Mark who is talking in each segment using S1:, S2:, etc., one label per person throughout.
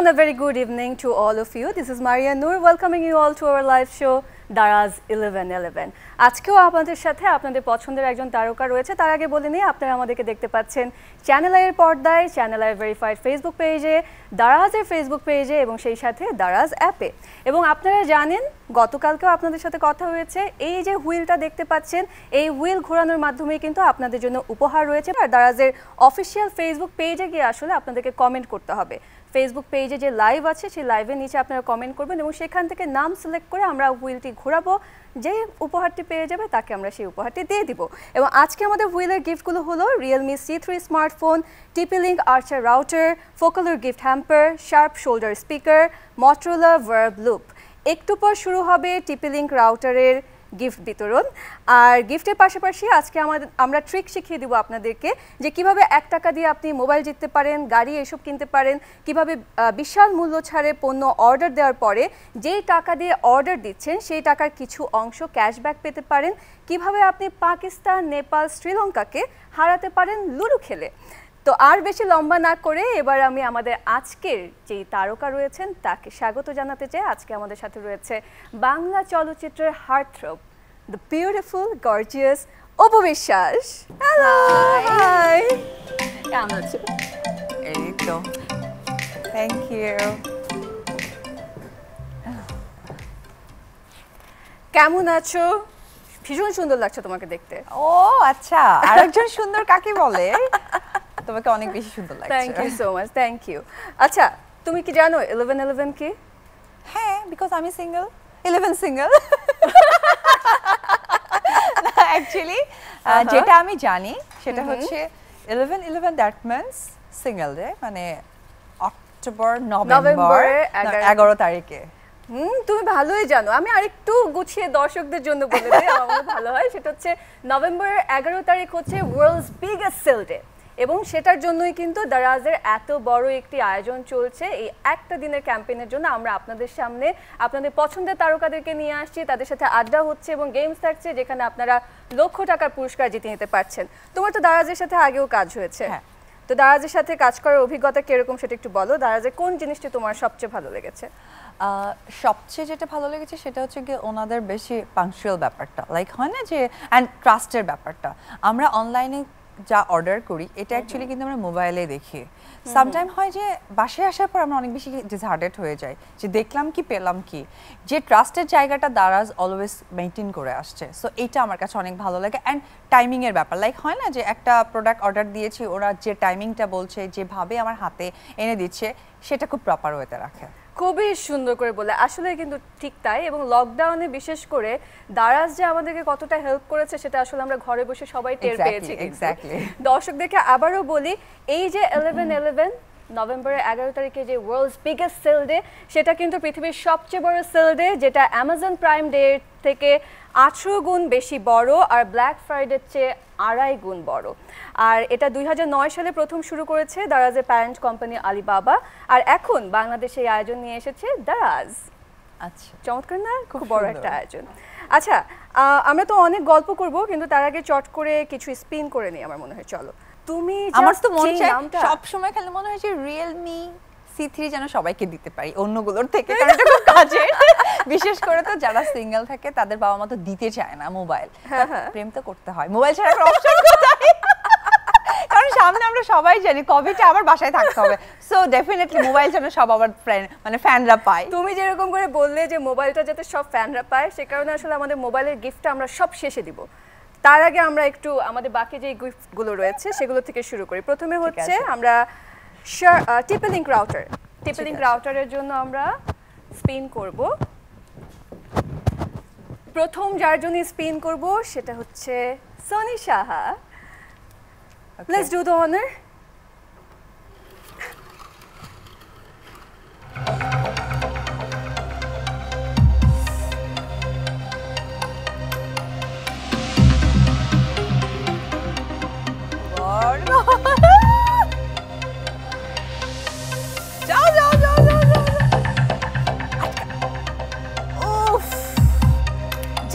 S1: everyone, a very good evening to all of you. This is Maria Noor welcoming you all to our live show Daraz 1111. আজকেও আপনাদের সাথে আপনাদের পছন্দের একজন তারকা রয়েছে। তার আগে বলে নিই আপনারা আমাদেরকে দেখতে পাচ্ছেন চ্যানেল এর পর্দায়, চ্যানেল এর ভেরিফাইড ফেসবুক পেজে, দারাজের ফেসবুক পেজে এবং সেই সাথে দারাজ অ্যাপে। এবং আপনারা জানেন গতকালকেও আপনাদের সাথে কথা হয়েছে, এই যে হুইলটা দেখতে পাচ্ছেন এই হুইল ঘোরানোর মাধ্যমে কিন্তু আপনাদের জন্য উপহার রয়েছে। আর দারাজের অফিসিয়াল ফেসবুক পেজে গিয়ে আসলে আপনাদেরকে কমেন্ট করতে হবে। ফেসবুক পেজে যে লাইভ আছে সেই লাইভের নিচে আপনারা কমেন্ট করবেন এবং সেখান থেকে নাম সিলেক্ট করে আমরা হুইলটি ঘোরাবো। যে উপহারটি পেয়ে যাবে তাকে আমরা সেই উপহারটি দিয়ে দিব। এবং আজকে আমাদের হুইলের গিফটগুলো হলো Realme C3 smartphone, TP-Link Archer router, Focalure gift hamper, Sharp shoulder speaker, Motorola Verve Loop. একটু পর শুরু হবে TP-Link রাউটারের গিফট বিতরণ। আর গিফটের পাশাপাশি আজকে আমরা ট্রিক শিখিয়ে দিব আপনাদেরকে যে কিভাবে 1 টাকা দিয়ে আপনি মোবাইল জিততে পারেন, গাড়ি এসব কিনতে পারেন, কিভাবে বিশাল মূল্য ছাড়ে পণ্য অর্ডার দেওয়ার পরে যেই টাকা দিয়ে অর্ডার দিচ্ছেন সেই টাকার কিছু অংশ ক্যাশব্যাক পেতে পারেন, কিভাবে আপনি পাকিস্তান, নেপাল, শ্রীলঙ্কাকে হারাতে পারেন লুডো খেলে। তো আর বেশি লম্বা না করে এবার আমি আমাদের আজকের যেই তারকা রয়েছেন তাকে স্বাগত জানাতে চাই। আজকে আমাদের সাথে রয়েছে বাংলা চলচ্চিত্রের heartthrob, the beautiful gorgeous Apu Biswas. Hello, high, কেমন আছো?
S2: এই তো, থ্যাংক ইউ।
S1: কেমন আছো? ভীষণ সুন্দর লাগছে তোমাকে দেখতে।
S2: ও আচ্ছা, আরেকজন সুন্দর কাকে বলে? তোমাকে অনেক বেশি সুন্দর লাগছে।
S1: Thank you so much, thank you. আচ্ছা, তুমি কি জানো 1111 কি?
S2: হ্যাঁ, বিকজ আমি সিঙ্গেল, 11 সিঙ্গেল। অ্যাকচুয়ালি যেটা আমি জানি সেটা হচ্ছে 1111 দ্যাট মিন্স সিঙ্গেল ডে, মানে অক্টোবর নভেম্বর 11 তারিখে।
S1: তুমি ভালোই জানো। আমি আরেকটু গুছিয়ে দর্শকদের জন্য বলে দিই, আমার ভালো হয়। সেটা হচ্ছে নভেম্বরের 11 তারিখ হচ্ছে ওয়ার্ল্ডস বিগেস্ট সেল ডে এবং সেটার জন্যই কিন্তু দারাজের এত বড় একটি আয়োজন চলছে। এই একটা দিনের ক্যাম্পেইনের জন্য আমরা আপনাদের সামনে আপনাদের পছন্দের তারকাদেরকে নিয়ে আসছি, তাদের সাথে আড্ডা হচ্ছে এবং গেমস থাকছে যেখানে আপনারা লক্ষ টাকার পুরস্কার জিতে নিতে পারছেন। তোমার তো দারাজের সাথে আগেও কাজ হয়েছে, তো দারাজের সাথে কাজ করার অভিজ্ঞতা কিরকম সেটা একটু বলো। দারাজের কোন জিনিসটি তোমার সবচেয়ে ভালো লেগেছে?
S2: সবচেয়ে যেটা ভালো লেগেছে সেটা হচ্ছে কি ওনাদের বেশি পাংচুয়াল ব্যাপারটা, লাইক হয় না যে অ্যান্ড ট্রাস্টের ব্যাপারটা। আমরা অনলাইনে যা অর্ডার করি এটা অ্যাকচুয়ালি কিন্তু আমরা মোবাইলে দেখি। সামটাইম হয় যে বাসায় আসার পর আমরা অনেক বেশি ডিসহার্টেড হয়ে যাই যে দেখলাম কি পেলাম কি। যে ট্রাস্টের জায়গাটা দারাজ অলওয়েজ মেনটেন করে আসছে, সো এইটা আমার কাছে অনেক ভালো লাগে। অ্যান্ড টাইমিংয়ের ব্যাপার, লাইক হয় না যে একটা প্রোডাক্ট অর্ডার দিয়েছি, ওরা যে টাইমিংটা বলছে, যেভাবে আমার হাতে এনে দিচ্ছে সেটা খুব প্রপার ওয়েতে রাখে।
S1: খুবই সুন্দর করে বলে, আসলে কিন্তু ঠিক তাই। এবং লকডাউনে বিশেষ করে দারাজ যে আমাদেরকে কতটা হেল্প করেছে সেটা আসলে আমরা ঘরে বসে সবাই টের পেয়েছি। দর্শকদেরকে আবারও বলি, এই যে 1111 নভেম্বরের 11 তারিখে যে ওয়ার্ল্ডস বিগেস্ট সেল ডে, সেটা কিন্তু পৃথিবীর সবচেয়ে বড় সেল ডে, যেটা অ্যামাজন প্রাইম ডে থেকে 18 গুণ বেশি বড় আর ব্ল্যাক ফ্রাইডের চেয়ে 2.5 গুণ বড়। আর এটা 2009 সালে প্রথম শুরু করেছে দারাজের প্যারেন্ট কোম্পানি আলিবাবা, আর এখন বাংলাদেশে এই আয়োজন নিয়ে এসেছে দারাজ।
S2: আচ্ছা,
S1: চমৎকার না? খুব বড় একটা আয়োজন। আচ্ছা, আমরা তো অনেক গল্প করব, কিন্তু তার আগে চট করে কিছু স্পিন করে নিই আমার মনে হয়। চলো, তুমি
S2: আমার তো মনে হয় সব সময় খালি মনে হয় যে রিয়েলমি C3 যেন সবাইকে দিতে পারি অন্যগুলোর থেকে, কারণ এটা খুব কাজের। বিশেষ করে তো যারা সিঙ্গেল থাকে তাদের বাবা মা তো দিতে চায় না মোবাইল, প্রেম তো করতে হয়, মোবাইল ছাড়া কোনো অপশন কোথায়? কারণ সামনে আমরা সবাই জানি কবেটা আবার বাসায় থাকতে হবে, সো ডেফিনেটলি মোবাইল যেন সব আবার ফ্যানরা পায়।
S1: তুমি যেরকম করে বললে যে মোবাইলটা যাতে সব ফ্যানরা পায়, সে কারণে আসলে আমাদের মোবাইলের গিফটটা আমরা সব শেষে দিব। তার আগে আমরা একটু আমাদের বাকি যে গিফটগুলো রয়েছে সেগুলো থেকে শুরু করি। প্রথমে হচ্ছে আমরা TP-Link রাউটার। TP-Link রাউটারের জন্য আমরা স্পিন করব। প্রথম যার জন্য স্পিন করব সেটা হচ্ছে Sony Saha. Let's do the honor.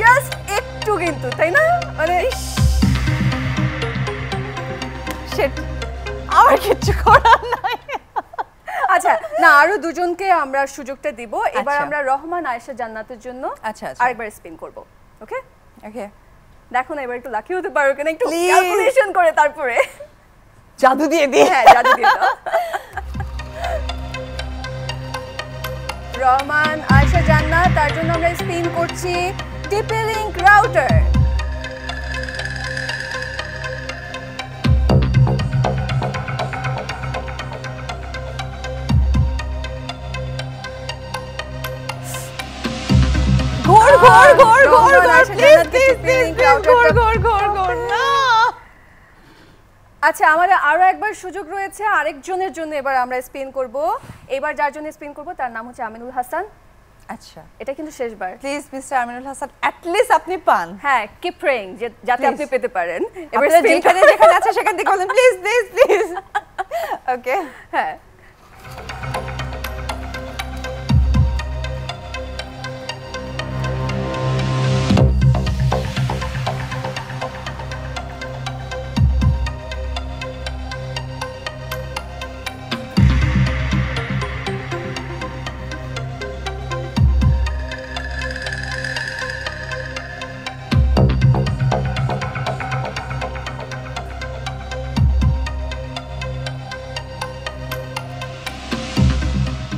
S1: Just একটু কিন্তু, তাই না? মানে দুজনকে আমরা সুযোগটা দিব এবার
S2: আচ্ছা।
S1: আমরা রহমান আয়েশা জান্নাতের জন্য
S2: আচ্ছা, আচ্ছা।
S1: আরেকবার স্পিন করব ওকে
S2: ওকে
S1: দেখো না এবার একটু লাকি হতে পারো কিনা একটু
S2: Please.
S1: ক্যালকুলেশন করে তারপরে
S2: জাদু দিয়ে দিয়ে
S1: হ্যাঁ জাদু দিয়ে দাও রহমান আয়েশা জান্নাত তার জন্য আমরা স্পিন করছি টিপি লিংক রাউটার
S2: ঘোর ঘোর ঘোর ঘোর
S1: রহমান আয়েশা
S2: প্লিজ
S1: জান্নাতকে
S2: প্লিজ
S1: TP-Link
S2: প্লিজ ঘোর
S1: router-টা-
S2: ঘোর ঘোর ঘোর না
S1: আচ্ছা আমাদের আরো একবার সুযোগ রয়েছে আরেকজনের জন্য এবার আমরা স্পিন করব এবার যার জন্য স্পিন করব তার নাম হচ্ছে আমিনুল হাসান
S2: আচ্ছা
S1: এটা কিন্তু শেষবার
S2: please mister Aminul Hasan at least আপনি পান
S1: হ্যাঁ কিপ প্রেইং যাতে
S2: Please.
S1: আপনি পেতে পারেন এবার
S2: আপনারা
S1: spin
S2: যেখানে যেখানে আছে সেখান থেকে বলেন প্লিজ প্লিজ প্লিজ ওকে
S1: হ্যাঁ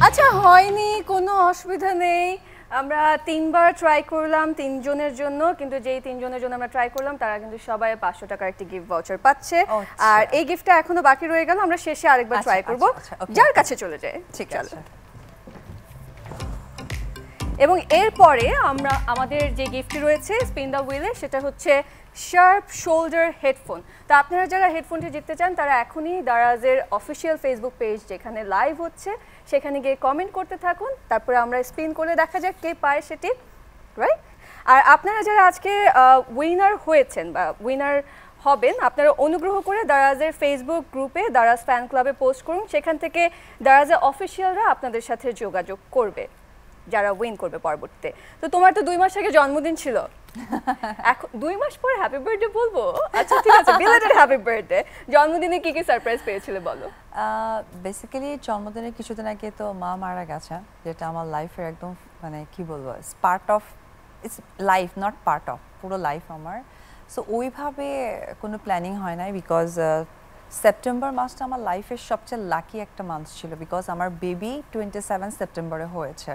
S1: আচ্ছা হয়নি কোনো অসুবিধা নেই আমরা তিনবার ট্রাই করলাম তিনজনের জন্য কিন্তু যেই তিনজনের জন্য আমরা ট্রাই করলাম তারা কিন্তু সবাই 500 টাকার একটি গিফট ভাউচার পাচ্ছে
S2: আচ্ছা।
S1: আর এই গিফটটা এখনো বাকি রয়ে গেল আমরা শেষে আরেকবার
S2: আচ্ছা,
S1: ট্রাই করব
S2: আচ্ছা, okay,
S1: যার
S2: okay.
S1: কাছে চলে যায়
S2: ঠিক
S1: চলো।
S2: আছে
S1: এবং এরপরে আমরা আমাদের যে গিফটটি রয়েছে স্পিন দ্য হুইলে সেটা হচ্ছে শার্প শোল্ডার হেডফোন তো আপনারা যারা হেডফোনটি জিততে চান তারা এখনই দারাজের অফিসিয়াল ফেসবুক পেজ যেখানে লাইভ হচ্ছে সেখানে গিয়ে কমেন্ট করতে থাকুন তারপরে আমরা স্পিন করে দেখা যাক কে পায় সেটি রাইট আর আপনারা যারা আজকে উইনার হয়েছেন বা উইনার হবেন আপনারা অনুগ্রহ করে দারাজের ফেসবুক গ্রুপে দারাজ ফ্যান ক্লাবে পোস্ট করুন সেখান থেকে দারাজের অফিসিয়ালরা আপনাদের সাথে যোগাযোগ করবে যারা উইন করবে পরবর্তীতে তো তোমার তো 2 মাস আগে জন্মদিন ছিল এখন 2 মাস পরে হ্যাপি বার্থডে বলবো আচ্ছা ঠিক আছে বিলেটেড হ্যাপি বার্থডে জন্মদিনে কি কি সারপ্রাইজ পেয়েছিলে বলো
S2: বেসিক্যালি জন্মদিনের কিছুদিন আগে তো মা মারা গেছে যেটা আমার লাইফের একদম মানে কি বলবো part of its life not part of পুরো লাইফ আমার সো ওইভাবে কোনো প্ল্যানিং হয় নাই বিকজ সেপ্টেম্বর মাসটা আমার লাইফের সবচেয়ে লাকি একটা মান্থ ছিল বিকজ আমার বেবি 27 সেপ্টেম্বরে হয়েছে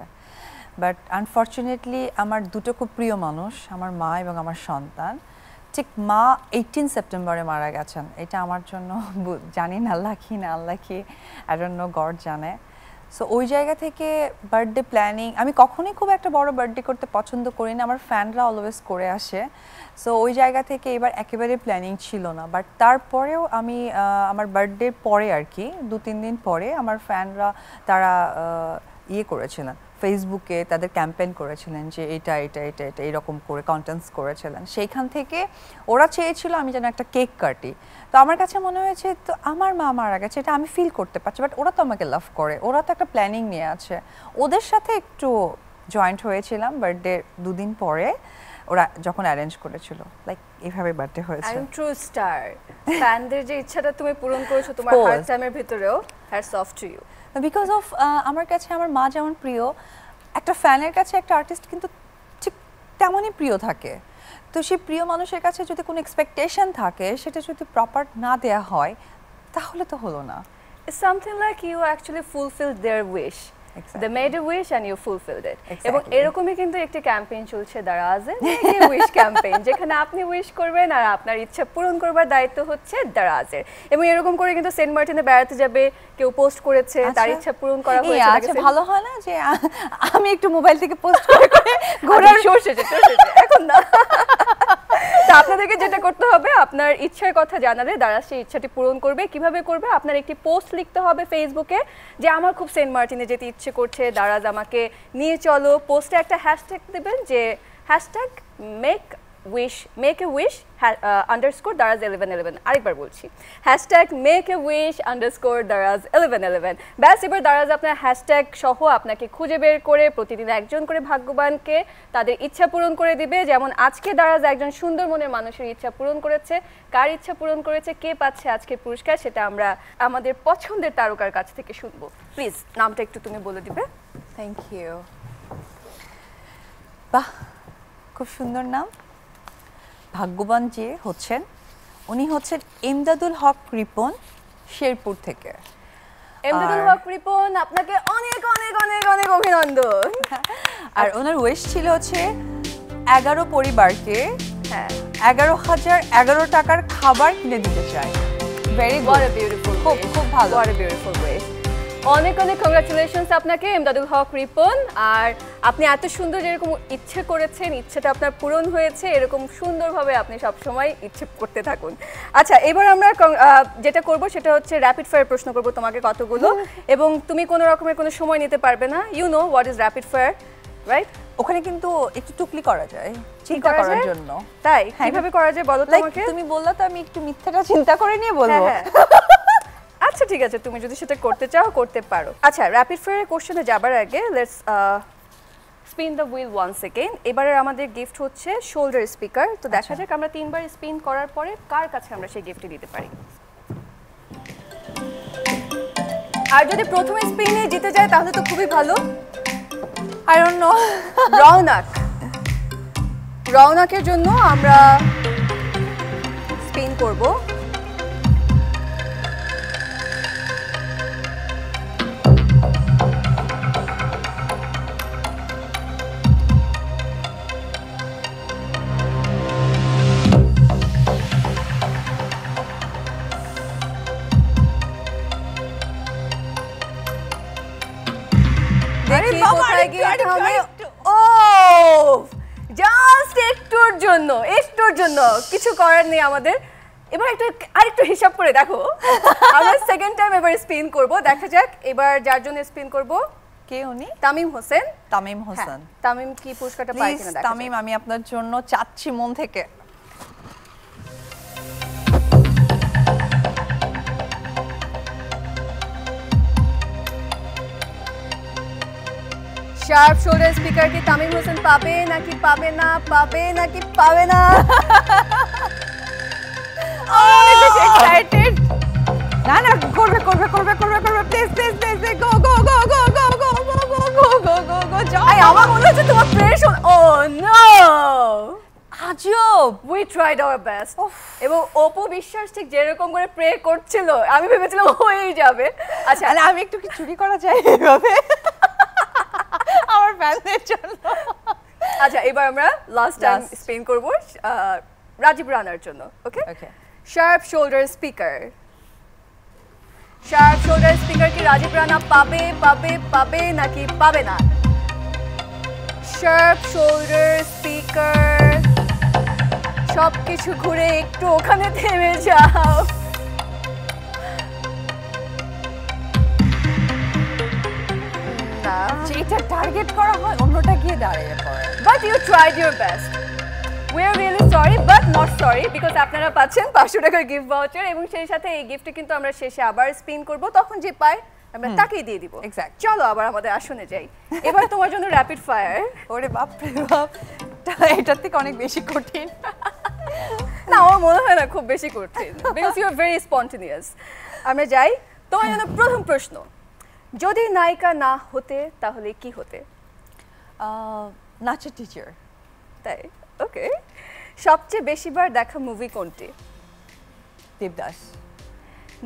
S2: বাট আনফর্চুনেটলি আমার দুটো খুব প্রিয় মানুষ আমার মা এবং আমার সন্তান ঠিক মা 18 সেপ্টেম্বরে মারা গেছেন এটা আমার জন্য জানি না লাকি না unlucky I don't know god জানে সো ওই জায়গা থেকে বার্থডে প্ল্যানিং আমি কখনোই খুব একটা বড় বার্থডে করতে পছন্দ করি না আমার ফ্যানরা অলওয়েজ করে আসে সো ওই জায়গা থেকে এবার একেবারে প্ল্যানিং ছিল না বাট তারপরেও আমি আমার বার্থডের পরে আর কি 2-3 দিন পরে আমার ফ্যানরা তারা ইয়ে করেছিলেন ফেসবুকে তাদের ক্যাম্পেইন করেছিলেন যে এটা এটা এটা এটা এরকম করে কন্টেন্টস করেছিলেন সেইখান থেকে ওরা চেয়েছিল আমি যেন একটা কেক কাটি তো আমার কাছে মনে হয়েছে তো আমার মা মারা গেছে এটা আমি ফিল করতে পারছি বাট ওরা তো আমাকে লাভ করে ওরা তো একটা প্ল্যানিং নিয়ে আছে ওদের সাথে একটু জয়েন্ট হয়েছিলাম বার্থডে 2 দিন পরে ওরা যখন অ্যারেঞ্জ করেছিল লাইক এইভাবে বার্থডে হয়েছে
S1: আই এম ট্রু স্টার ফ্যানদের যে ইচ্ছাটা তুমি পূরণ করেছো তোমার
S2: Of course.
S1: হার্ট টাইমের ভিতরেও hats off to you
S2: because of আমার কাছে আমার মা যেমন প্রিয় একটা ফ্যানের কাছে একটা আর্টিস্ট কিন্তু ঠিক তেমনই প্রিয় থাকে তো সেই প্রিয় মানুষের কাছে যদি কোনো এক্সপেকটেশন থাকে সেটা যদি প্রপার না দেয়া হয় তাহলে তো হলো না
S1: something like you actually fulfilled their wish
S2: Exactly.
S1: They made a wish and you fulfilled it.
S2: Exactly.
S1: এবং এরকমই কিন্তু একটি ক্যাম্পেইন চলছে দারাজে উইশ ক্যাম্পেইন যেখানে আপনি উইশ করবেন আর আপনার ইচ্ছা পূরণ করবার দায়িত্ব হচ্ছে দারাজের এবং এরকম করে কিন্তু সেন্ট মার্টিনে বেড়াতে যাবে কেউ পোস্ট করেছে তার ইচ্ছা পূরণ করা হয়েছে
S2: আচ্ছা ভালো হয় না যে আমি একটু মোবাইল থেকে পোস্ট করে
S1: ঘোরার সরষেছে এখন না তা আপনাদেরকে যেটা করতে হবে আপনার ইচ্ছার কথা জানালে দারাজ সেই ইচ্ছাটি পূরণ করবে কিভাবে করবে আপনার একটি পোস্ট লিখতে হবে ফেসবুকে যে আমার খুব সেন্ট মার্টিনে যেতে ইচ্ছে করছে দারাজ আমাকে নিয়ে চলো পোস্টে একটা হ্যাশট্যাগ দেবেন যে hashtag make make a wish underscore Daraz 1111 আরেকবার বলছি hashtag make a wish underscore Daraz 1111 ব্যাস এবার দারাজ আপনার হ্যাশট্যাগ সহ আপনাকে খুঁজে বের করে প্রতিদিন একজন করে ভাগ্যবানকে তাদের ইচ্ছা পূরণ করে দিবে যেমন আজকে দারাজ একজন সুন্দর মনের মানুষের ইচ্ছা পূরণ করেছে কার ইচ্ছা পূরণ করেছে কে পাচ্ছে আজকের পুরস্কার সেটা আমরা আমাদের পছন্দের তারকার কাছ থেকে শুনবো প্লিজ নামটা একটু তুমি বলে দিবে
S2: থ্যাংক ইউ বাহ খুব সুন্দর নাম ভাগ্যবান যে হচ্ছেন উনি হচ্ছেন ইমদাদুল হক রিপন শেরপুর থেকে
S1: ইমদাদুল হক রিপন আপনাকে অনেক অনেক অনেক অনেক অভিনন্দন
S2: আর ওনার উইশ ছিল হচ্ছে 11 পরিবারকে
S1: হ্যাঁ
S2: 11,011 টাকার খাবার কিনে দিতে চাই ভেরি গুড
S1: বিউটিফুল
S2: খুব ভালো
S1: বিউটিফুল উইশ অনেক অনেক কংগ্রাচুলেশনস আপনাকে ইমদাদুল হক রিপন আর আপনি এত সুন্দর যেরকম ইচ্ছে করেছেন ইচ্ছেটা আপনার পূরণ হয়েছে এরকম সুন্দরভাবে আপনি সব সময় ইচ্ছে করতে থাকুন আচ্ছা এবার আমরা যেটা করব সেটা হচ্ছে র্যাপিড ফায়ার প্রশ্ন করব তোমাকে কতগুলো এবং তুমি কোনো রকমের কোনো সময় নিতে পারবে না you know what is rapid fire right
S2: ওখানে কিন্তু একটু টুকলি করা যায় চিন্তা করার জন্য
S1: তাই কিভাবে করা যায় বলো তো আমাকে
S2: তুমি বললা তো আমি একটু মিথ্যাটা চিন্তা করে নিয়ে বলবো
S1: আচ্ছা ঠিক আছে তুমি যদি সেটা করতে চাও করতে পারো আচ্ছা র্যাপিড ফায়ার কোশ্চেনে যাবার আগে let's spin the wheel once again এবারে আমাদের গিফট হচ্ছে শোল্ডার স্পিকার তো দেখা যাক আমরা তিনবার স্পিন করার পরে কার কাছে আমরা সেই গিফটটি দিতে পারি আর যদি প্রথমে স্পিনে জিতে যায় তাহলে তো খুবই ভালো
S2: আই ডোন্ট নো
S1: রওনাকের জন্য আমরা স্পিন করব একটুর জন্য কিছু করার নেই আমাদের এবার আরেকটু হিসাব করে দেখো আমরা সেকেন্ড টাইম এবার স্পিন করব দেখা যাক এবার যার জন্য স্পিন করব
S2: কে উনি
S1: তামিম হোসেন তামিম কি পুরস্কারটা পায় কিনা দেখা
S2: তামিম আমি আপনার জন্য চাচ্ছি মন থেকে
S1: শার্প শোল্ডার স্পিকার কি তামিম হোসেন পাবে নাকি পাবে না অনেক বেশি এক্সাইটেড
S2: না করবে প্লিজ গো
S1: আমার মনে হচ্ছে তোমার প্রেশার ও নো
S2: আজব
S1: উই ট্রাইড আওয়ার বেস্ট এবং অপু বিশ্বাস ঠিক যেরকম করে প্রে করছিল আমি ভেবেছিলাম হয়েই যাবে আচ্ছা
S2: আমি একটু কি চুরি করা যায় এভাবে আমার ফ্যানদের জন্য
S1: আচ্ছা এবার আমরা লাস্ট টাইম স্পিন করব রাজীব রানার জন্য ওকে শার্প শোল্ডার স্পিকার কি রাজীব রানা পাবে নাকি পাবে না শার্প শোল্ডার স্পিকার সবকিছু ঘুরে একটু ওখানে থেমে যাও
S2: যেটা টার্গেট করা হয় অন্যটা গিয়ে দাঁড়িয়ে পড়ে
S1: but you tried your best we are really sorry but not sorry because আপনারা পাচ্ছেন 500 টাকার গিফট ভাউচার এবং সেই সাথে এই গিফটে কিন্তু আমরা শেষে আবার স্পিন করব তখন যে পাই আমরা তাকেই দিয়ে দিব
S2: এক্স্যাক্ট
S1: চলো আবার আমাদের আসনে যাই এবার তোমার জন্য র্যাপিড ফায়ার
S2: ওরে বাপ রে বাপ এটার থেকে অনেক বেশি কঠিন
S1: না আমার মনে হয় না খুব বেশি কঠিন because you are very spontaneous আমরা যাই তোমার জন্য প্রথম প্রশ্ন যদি নায়িকা না হতে তাহলে কি হতে
S2: নাচের টিচার
S1: তাই ওকে সবচেয়ে বেশিবার দেখা মুভি কোনটি
S2: দেবদাস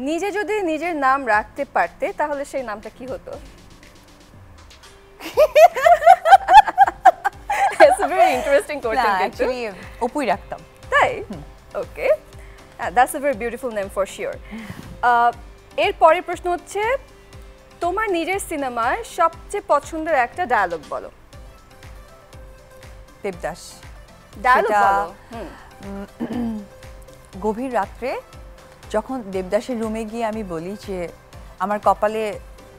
S1: নিজে যদি নিজের নাম রাখতে পারতে তাহলে সেই নামটা কি হতো It's a very interesting question.
S2: Actually, অপুই রাখতাম
S1: তাই okay that's a very beautiful name for sure এর পরের প্রশ্ন হচ্ছে তোমার নিজের সিনেমায় সবচেয়ে পছন্দের একটা ডায়লগ বলো
S2: দেবদাস
S1: ডায়লগ বলো
S2: গভীর রাত্রে যখন দেবদাসের রুমে গিয়ে আমি বলি যে আমার কপালে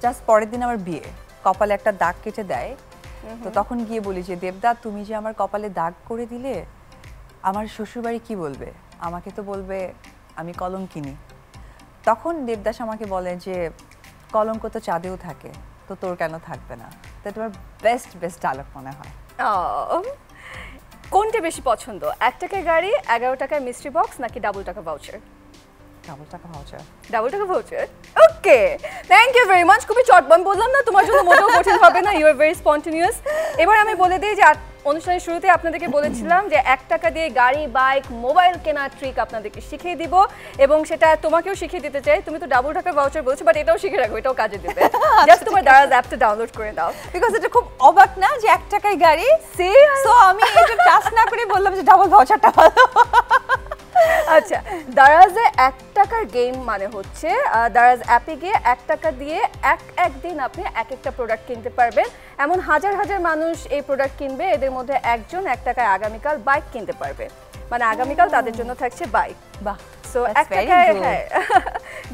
S2: জাস্ট পরের দিন আমার বিয়ে কপালে একটা দাগ কেটে দেয় তো তখন গিয়ে বলি যে দেবদা তুমি যে আমার কপালে দাগ করে দিলে আমার শ্বশুরবাড়ি কি বলবে, আমাকে তো বলবে আমি কলম কিনি। তখন দেবদাস আমাকে বলে যে কলঙ্ক তো চাঁদেও থাকে, তো তোর কেন থাকবে না। তো তোমার বেস্ট ডায়লগ মনে হয়।
S1: কোনটা বেশি পছন্দ, 1 টাকার গাড়ি, 11 টাকার মিস্ট্রি বক্স, নাকি ডাবল টাকা ভাউচার?
S2: ডাবল টাকা ভাউচার।
S1: ডাবল টাকা voucher, okay, thank you very much. খুবই চটবম বললাম না, তোমার জন্য মোটেও কঠিন হবে না, ইউ আর ভেরি স্পন্টেনিয়াস। এবার আমি বলে দিই যে অনুষ্ঠানের শুরুতে আপনাদেরকে বলেছিলাম যে 1 টাকা দিয়ে গাড়ি, বাইক, মোবাইল কেনার ট্রিক আপনাদেরকে শিখিয়ে দিব, এবং সেটা তোমাকেও শিখিয়ে দিতে চাই। তুমি তো ডাবল টাকা ভাউচার বলছো, বাট এটাও শিখে রাখো, এটাও কাজে দেবে। জাস্ট তোমার দারাজ অ্যাপটা ডাউনলোড করে দাও,
S2: বিকজ এটা খুব অবাক না যে 1 টাকায় গাড়ি। সো আমি এটা ট্রাস্ট না করে বললাম যে ডাবল ভাউচারটা ভালো।
S1: আচ্ছা, দারাজে 1 টাকার গেম মানে হচ্ছে দারাজ অ্যাপে গিয়ে 1 টাকা দিয়ে একদিন আপনি একটা প্রোডাক্ট কিনতে পারবেন। এমন হাজার হাজার মানুষ এই প্রোডাক্ট কিনবে, এদের মধ্যে একজন 1 টাকায় আগামীকাল বাইক কিনতে পারবে, মানে আগামীকাল তাদের জন্য থাকছে বাইক।
S2: বাহ,
S1: সো 1 টাকায়, হ্যাঁ,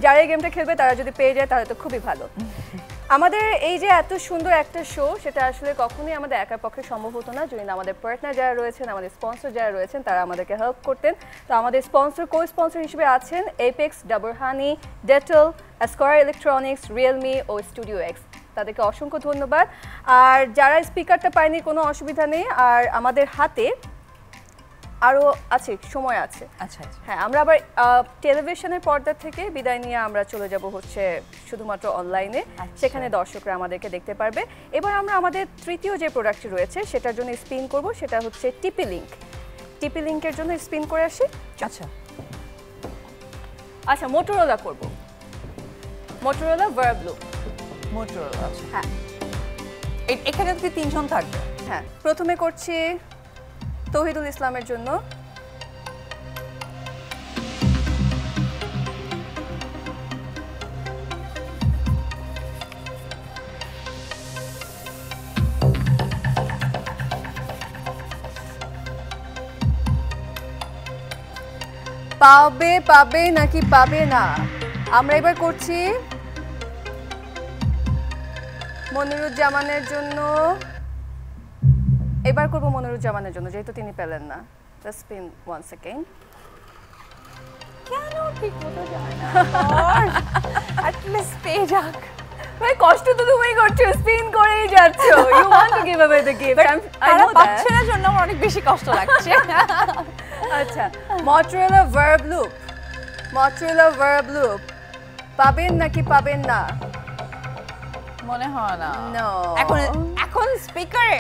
S1: যারা এই গেমটা খেলবে তারা যদি পেয়ে যায় তাহলে তো খুবই ভালো। আমাদের এই যে এত সুন্দর একটা শো, সেটা আসলে কখনোই আমাদের একার পক্ষে সম্ভব হতো না যদি না আমাদের পার্টনার যারা রয়েছেন, আমাদের স্পন্সর যারা রয়েছেন, তারা আমাদেরকে হেল্প করতেন। তো আমাদের কো স্পন্সর হিসেবে আছেন Apex, Dabur honey, Dettol, Square Electronics, Realme ও স্টুডিও এক্স। তাদেরকে অসংখ্য ধন্যবাদ। আর যারা স্পিকারটা পায়নি, কোনো অসুবিধা নেই, আর আমাদের হাতে আরও আছে, সময় আছে।
S2: আচ্ছা আচ্ছা,
S1: হ্যাঁ, আমরা আবার টেলিভিশনের পর্দা থেকে বিদায় নিয়ে আমরা চলে যাব হচ্ছে শুধুমাত্র অনলাইনে, সেখানে দর্শকরা আমাদেরকে দেখতে পারবে। এবার আমরা আমাদের তৃতীয় যে প্রোডাক্টটি রয়েছে সেটার জন্য স্পিন করব, সেটা হচ্ছে টিপি লিঙ্ক। টিপি লিঙ্কের জন্য স্পিন করে আসি।
S2: আচ্ছা
S1: আচ্ছা, মোটরোলা করব, মোটরোলা ভার্বলু।
S2: মোটরোলা, আচ্ছা,
S1: হ্যাঁ,
S2: এখানে কি 3 জন থাকবে?
S1: হ্যাঁ, প্রথমে করছি তৌহিদুল ইসলামের জন্য। পাবে নাকি পাবে না, আমরা এবার করছি মনিরুজ্জামানের জন্য। এবার করব মনিরুজ্জামানের জন্য, যেহেতু তিনি পেলেন না। Just spin one second.
S2: কেন ঠিক মতো যায় না? অ্যাট লিস্ট পেয়ে যাক।
S1: ভাই, কষ্ট তো তুমিই করছো, স্পিন করেই যাচ্ছো। You want to give away the gift.
S2: I know পাচ্ছে না জন্য আমার অনেক বেশি কষ্ট লাগছে।
S1: আচ্ছা, Motorola Verve Loop, Motorola Verve Loop, পাবেন নাকি পাবেন না?
S2: মনে হয় না।
S1: নো,
S2: এখন স্পিকারে।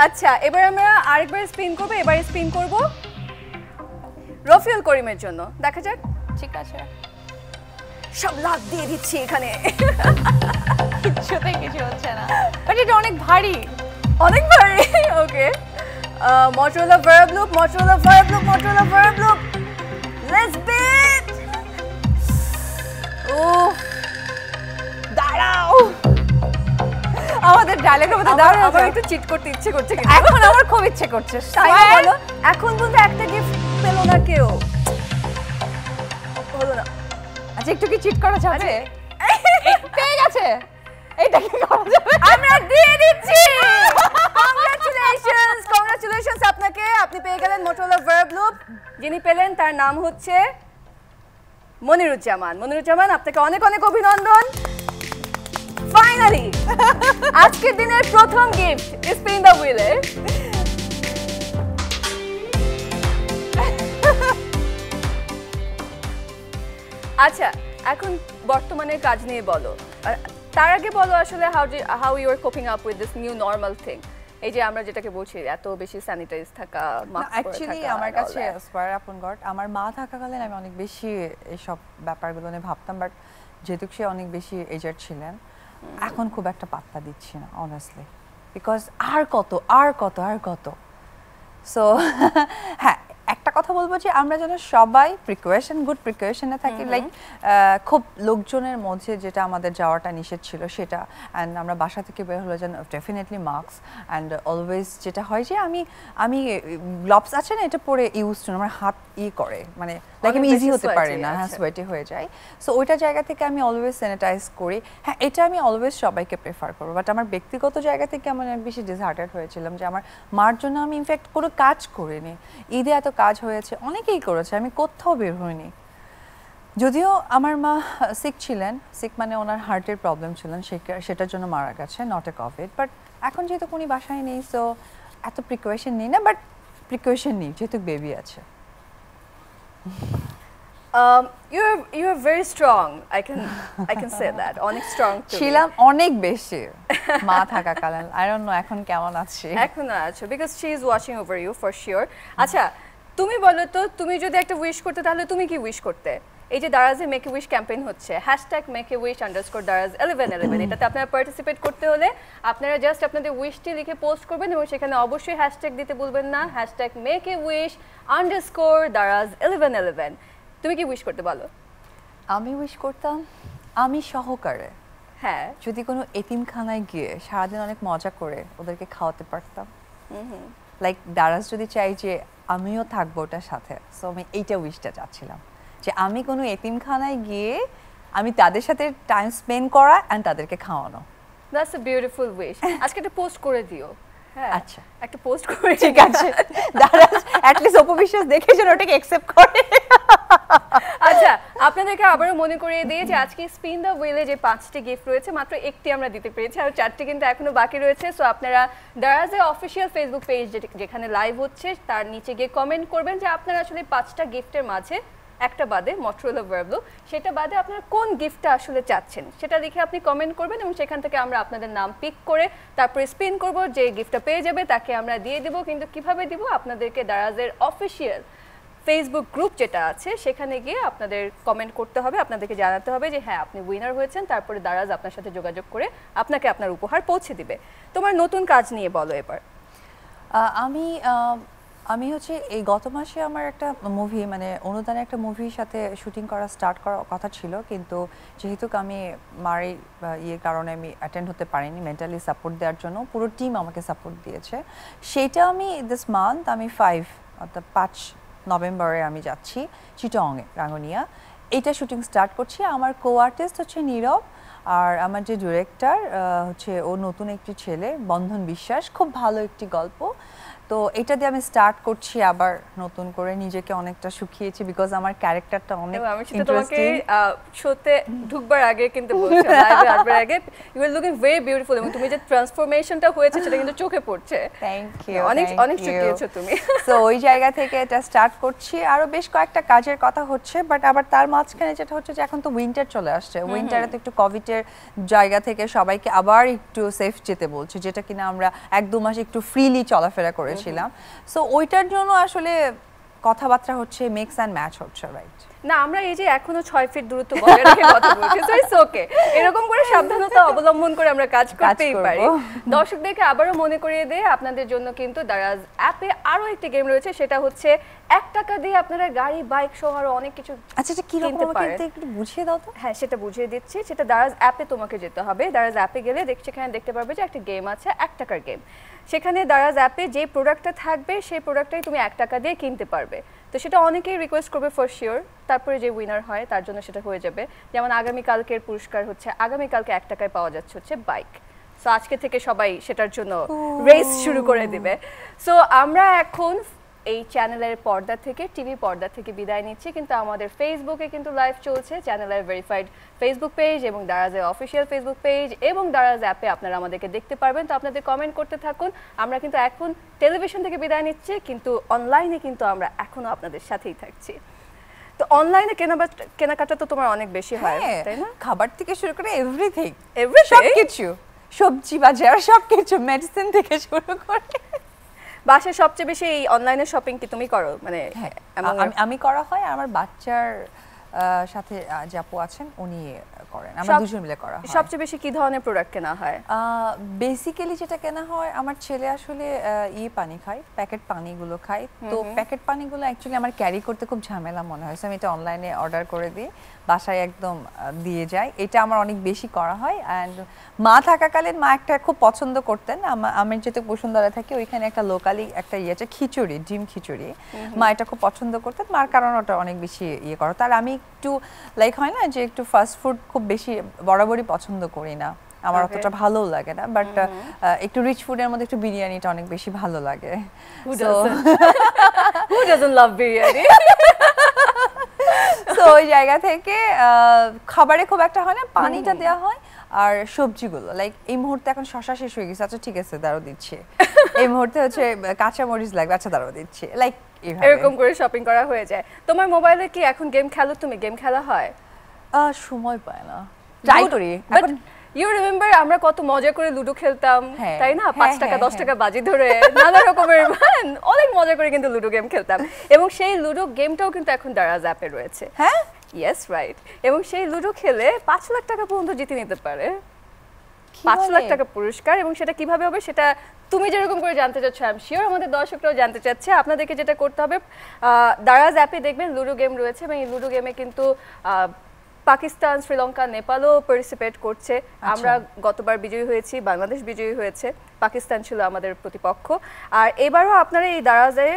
S1: আচ্ছা, এবার আমরা আরেকবার স্পিন করব। এবার স্পিন করব রফিউল করিমের জন্য, দেখা যাক।
S2: ঠিক আছে,
S1: সব লাভ দিয়ে দিচ্ছি এখানে।
S2: কিছুতেই কিছু হচ্ছে না, বাট এটা অনেক ভারী,
S1: অনেক ভারী। Okay, Motorola Verve Loop, Motorola Verve Loop, Motorola Verve Loop, let's beat. ও
S2: দাঁড়াও, আমাদের ডায়লগের মধ্যে দাঁড়াও।
S1: আমার একটু চিট করতে ইচ্ছে করছে,
S2: এখন আমার খুব ইচ্ছে করছে।
S1: তাই বলো, এখন বলতে একটা গিফট পেলো না কেউ, হলো না।
S2: আচ্ছা, একটু কি চিট করা যাবে? পেয়ে গেছে, এইটা কি করা যাবে?
S1: আমরা দিয়ে দিচ্ছি। কংগ্রাচুলেশনস আপনাকে, আপনি পেয়ে গেলেন মোটরোলা ভার্ব লুপ। যিনি পেলেন তার নাম হচ্ছে মনিরুজ্জামান। মনিরুজ্জামান, আপনাকে অনেক অনেক অভিনন্দন। ফাইনালি আজকের দিনের প্রথম গিফট, স্পিন দ্য হুইলে। আচ্ছা, এখন বর্তমানের কাজ নিয়ে বলো। তার আগে বলো আসলে how you are coping up with this new normal thing. এই যে আমরা যেটাকে বলছি এত বেশি স্যানিটাইজ থাকা, মাস্ক পরে থাকা।
S2: অ্যাকচুয়ালি আমার কাছে স্পার আপন গড, আমার মা থাকাকালীন আমি অনেক বেশি এইসব ব্যাপারগুলো নিয়ে ভাবতাম, বাট যেহেতু সে অনেক বেশি এজার ছিলেন, এখন খুব একটা পাত্তা দিচ্ছি না অনেস্টলি, বিকজ আর কত। সো হ্যাঁ, একটা কথা বলবো যে আমরা যেন সবাই গুড প্রিকশনে থাকি। লাইক খুব লোকজনের মধ্যে যেটা আমাদের যাওয়াটা নিষেধ ছিল সেটা, অ্যান্ড আমরা বাসা থেকে বের হলে যেন ডেফিনেটলি মাস্ক, অ্যান্ড অলওয়েজ যেটা হয় যে আমি গ্লাভস আছে না, এটা পরে ইউজ টু আমার হাত করে, মানে লাইক আমি ইজি হতে পারি না, হ্যাঁ সোয়েটি হয়ে যায়। সো ওইটা জায়গা থেকে আমি অলওয়েজ স্যানিটাইজ করি। হ্যাঁ এটা আমি অলওয়েজ সবাইকে প্রেফার করবো, বাট আমার ব্যক্তিগত জায়গা থেকে আমি অনেক বেশি ডিসহার্টেড হয়েছিলাম যে আমার মার জন্য আমি ইনফ্যাক্ট কোনো কাজ করিনি। ঈদে এত কাজ হয়েছে, অনেকেই করেছে, আমি কোথাও বের হইনি। যদিও আমার মা সিক ছিলেন, সিক মানে ওনার হার্টের প্রবলেম ছিলেন, সেটার জন্য মারা গেছে, নট এ কোভিড। বাট এখন যেহেতু কোনো বাসায় নেই, সো এত প্রিকশন নিই না, বাট প্রিকশন নিই যেহেতু বেবি আছে।
S1: You're very strong. I can say that. অনেক strong
S2: ছিলাম অনেক বেশি মা থাকাকালীন। I don't know এখন কেমন আছি।
S1: এখনো আছো because she is watching over you for sure. আচ্ছা তুমি বলো তো, তুমি যদি একটা উইশ করতে তাহলে তুমি কি উইশ করতে? এই যে দারাজে মেক এ উইশ ক্যাম্পেইন হচ্ছে, #makeawish_daraz1111, এটাতে আপনারা পার্টিসিপেট করতে হলে আপনারা জাস্ট আপনাদের উইশটি লিখে পোস্ট করবেন এবং সেখানে অবশ্যই হ্যাশট্যাগ দিতে ভুলবেন না, #makeawish_daraz1111। তুমি কি উইশ করতে বলো?
S2: আমি উইশ করতাম আমি সহকারে
S1: হ্যাঁ
S2: যদি কোনো এতিমখানায় গিয়ে সারাদিন অনেক মজা করে ওদেরকে খাওয়াতে পারতাম। লাইক দারাজ যদি চাই যে আমিও থাকবো ওটার সাথে, সো আমি এইটা উইশটা চাচ্ছিলাম যে আমি কোনো এতিমখানায় গিয়ে আমি তাদের সাথে টাইম স্পেন্ড করা এন্ড তাদেরকে খাওয়ানো।
S1: That's a beautiful wish. আজকে একটা পোস্ট করে দিও। হ্যাঁ
S2: আচ্ছা
S1: একটা পোস্ট করে,
S2: ঠিক আছে। দারাজ অ্যাট লিস্ট অপবিশ্বাস দেখে যেন ওটাকে অ্যাকসেপ্ট করে।
S1: আচ্ছা আপনাদেরকে আবারও মনে করিয়ে দিয়ে যে আজকে স্পিন দ্য হুইলে যে 5টি গিফট রয়েছে, মাত্র একটি আমরা দিতে পেরেছি, আর 4টি কিন্তু এখনো বাকি রয়েছে। সো আপনারা দারাজের অফিসিয়াল ফেসবুক পেজ যেখানে লাইভ হচ্ছে তার নিচে গিয়ে কমেন্ট করবেন যে আপনারা আসলে 5টা গিফটের মাঝে একটা বাদে মটরোলা ভার্বলো, সেটা বাদে আপনারা কোন গিফটটা আসলে চাচ্ছেন সেটা লিখে আপনি কমেন্ট করবেন এবং সেখান থেকে আমরা আপনাদের নাম পিক করে তারপরে স্পিন করব, যে গিফটটা পেয়ে যাবে তাকে আমরা দিয়ে দেব। কিন্তু কিভাবে দিব? আপনাদেরকে দারাজের অফিসিয়াল ফেসবুক গ্রুপ যেটা আছে সেখানে গিয়ে আপনাদের কমেন্ট করতে হবে, আপনাদেরকে জানাতে হবে যে হ্যাঁ আপনি উইনার হয়েছেন, তারপরে দারাজ আপনার সাথে যোগাযোগ করে আপনাকে আপনার উপহার পৌঁছে দিবে। তোমার নতুন কাজ নিয়ে বলো এবার।
S2: আমি হচ্ছে এই গত মাসে আমার একটা মুভি মানে অনুদানে একটা মুভির সাথে শুটিং করা স্টার্ট করার কথা ছিল, কিন্তু যেহেতু আমি মার কারণে আমি অ্যাটেন্ড হতে পারিনি, মেন্টালি সাপোর্ট দেওয়ার জন্য পুরো টিম আমাকে সাপোর্ট দিয়েছে। সেটা আমি দিস মান্থ আমি 5 নভেম্বরে আমি যাচ্ছি চিটংয়ে, রাঙ্গুনিয়া। এটা শুটিং স্টার্ট করছি। আমার কো আর্টিস্ট হচ্ছে নীরব, আর আমার যে ডিরেক্টর হচ্ছে ও নতুন একটি ছেলে বন্ধন বিশ্বাস, খুব ভালো একটি গল্প। তো এটা দিয়ে আমি স্টার্ট করছি আবার নতুন করে, নিজেকে অনেকটা শুকিয়েছি বিকজ আমার ক্যারেক্টারটা অনেক
S1: ইন্টারেস্টিং। শোতে ঢুকবার আগে কিন্তু বলছো, লাইভে আসবার আগে you are looking very beautiful, এবং তুমি যে ট্রান্সফরমেশনটা হয়েছে সেটা কিন্তু চোখে পড়ছে।
S2: থ্যাংক ইউ,
S1: অনেক শুকিয়েছো তুমি।
S2: সো ওই জায়গা থেকে এটা স্টার্ট করছি। আরো বেশ কয়েকটা কাজের কথা হচ্ছে, বাট আবার তার মাঝখানে যেটা হচ্ছে যে এখন তো উইন্টার চলে আসছে, উইন্টারে তো একটু কোভিডের জায়গা থেকে সবাইকে আবার একটু সেফ যেতে বলছে, যেটা কিনা আমরা 1-2 মাস একটু ফ্রিলি চলাফেরা করেছিলাম। সো ওইটার জন্য আসলে কথাবার্তা হচ্ছে, মিক্স অ্যান্ড ম্যাচ হচ্ছে, রাইট?
S1: না আমরা এই যে এখনো 6 ফিট দূরত্ব বজায় রেখে কথা বলছি, সো ইটস ওকে। এরকম করে সাবধানতা অবলম্বন করে আমরা কাজ করতেই পারি। দর্শকদেরকে আবারও মনে করিয়ে দেই আপনাদের জন্য কিন্তু দারাজ অ্যাপে আরো একটি গেম রয়েছে, সেটা হচ্ছে 1 টাকা দিয়ে আপনারা গাড়ি বাইক সহ আরো অনেক কিছু।
S2: আচ্ছা এটা কি রকম একটু বুঝিয়ে দাও তো।
S1: হ্যাঁ সেটা বুঝিয়ে দিচ্ছি। সেটা দারাজ অ্যাপে তোমাকে যেতে হবে। দারাজ অ্যাপে গেলে সেখানে দেখতে পারবে যে একটা গেম আছে, 1 টাকার গেম। সেখানে দারাজ অ্যাপে যে প্রোডাক্টটা থাকবে সেই প্রোডাক্টটাই তুমি 1 টাকা দিয়ে কিনতে পারবে। তো সেটা অনেকেই রিকোয়েস্ট করবে ফর শিওর, তারপরে যে উইনার হয় তার জন্য সেটা হয়ে যাবে। যেমন আগামীকালকের পুরস্কার হচ্ছে, আগামীকালকে 1 টাকায় পাওয়া যাচ্ছে হচ্ছে বাইক। সো আজকে থেকে সবাই সেটার জন্য রেস শুরু করে দিবে। সো আমরা এখন এই চ্যানেলের পর্দা থেকে, টিভি পর্দা থেকে বিদায় নিচ্ছি, কিন্তু আমাদের ফেসবুকে কিন্তু লাইভ চলছে, চ্যানেলের ভেরিফাইড ফেসবুক পেজ এবং দারাজের অফিসিয়াল ফেসবুক পেজ এবং দারাজ অ্যাপে আপনারা আমাদেরকে দেখতে পারবেন। তো আপনাদের কমেন্ট করতে থাকুন। আমরা কিন্তু এখন টেলিভিশন থেকে বিদায় নিচ্ছি, কিন্তু অনলাইনে কিন্তু আমরা এখনো আপনাদের সাথেই থাকছি। তো অনলাইনে কেনাকাটা তো তোমার অনেক বেশি হয়, তাই না?
S2: খাবার থেকে শুরু করে এভরিথিং,
S1: সবকিছু,
S2: সবজি বাজার সবকিছু, মেডিসিন থেকে শুরু করে।
S1: বাসায় সবচেয়ে বেশি এই অনলাইনে শপিং কি তুমি করো? মানে
S2: আমি করা হয়, আমার বাচ্চার সাথে যে আপু আছেন উনি করেন, আমরা দুজন মিলে করা হয়।
S1: সবচেয়ে বেশি কি ধরনের প্রোডাক্ট কেনা হয়?
S2: বেসিক্যালি যেটা কেনা হয়, আমার ছেলে আসলে পানি খায়, প্যাকেট পানিগুলো খায়। তো প্যাকেট পানিগুলো অ্যাকচুয়ালি আমার ক্যারি করতে খুব ঝামেলা মনে হয়, আমি এটা অনলাইনে অর্ডার করে দিই, বাসায় একদম দিয়ে যায়। এটা আমার অনেক বেশি করা হয়। অ্যান্ড মা থাকাকালীন মা একটা খুব পছন্দ করতেন, আমি যেতে বসুন্ধরা থাকি ওইখানে একটা লোকালি একটা আছে খিচুড়ি, ডিম খিচুড়ি, মা এটা খুব পছন্দ করতেন, মার কারণে ওটা অনেক বেশি করো। তার আমি একটু লাইক হয় না যে একটু ফাস্ট ফুড খুব বেশি বরাবরই পছন্দ করি না, আমার অতটা ভালোও লাগে না, বাট একটু রিচ ফুডের মধ্যে একটু বিরিয়ানিটা অনেক বেশি ভালো লাগে।
S1: Who doesn't love biryani?
S2: তো ওই জায়গা থেকে খাবারে খুব একটা হয় না, পানিটা দেওয়া হয় আর সবজিগুলো লাইক এই মুহূর্তে এখন শসা শেষ হয়ে গেছে, আচ্ছা ঠিক আছে দাঁড়াও দিচ্ছি, এই মুহূর্তে হচ্ছে কাঁচা মরিচ লাগবে, আচ্ছা দাঁড়াও দিচ্ছি, লাইক
S1: এরকম করে শপিং করা হয়ে যায়। তোমার মোবাইলে কি এখন গেম খেলো তুমি? গেম খেলা হয়?
S2: সময় পায় না, ট্রাই করি।
S1: ইউ রিমেম্বার আমরা কত মজা করে লুডো খেলতাম, তাই না? 5 টাকা 10 টাকা বাজি ধরে নানা রকমের অনেক মজা করে কিন্তু লুডো গেম খেলতাম, এবং সেই লুডো গেমটাও কিন্তু এখন দারাজ অ্যাপে রয়েছে।
S2: হ্যাঁ,
S1: ইয়েস রাইট। এবং সেই লুডো খেলে 5 লাখ টাকা পর্যন্ত জিতে নিতে পারে, 5 লাখ টাকা পুরস্কার। এবং সেটা কিভাবে হবে সেটা তুমি যেরকম করে জানতে চাচ্ছ, আই এম শিওর আমাদের দর্শকরাও জানতে চাচ্ছে। আপনাদেরকে যেটা করতে হবে, দারাজ অ্যাপে দেখবেন লুডো গেম রয়েছে, এবং এই লুডো গেমে কিন্তু পাকিস্তান, শ্রীলঙ্কা, নেপালও পার্টিসিপেট করছে। আমরা গতবার বিজয়ী হয়েছি, বাংলাদেশ বিজয়ী হয়েছে, পাকিস্তান ছিল আমাদের প্রতিপক্ষ। আর এবারও আপনারা এই দারাজে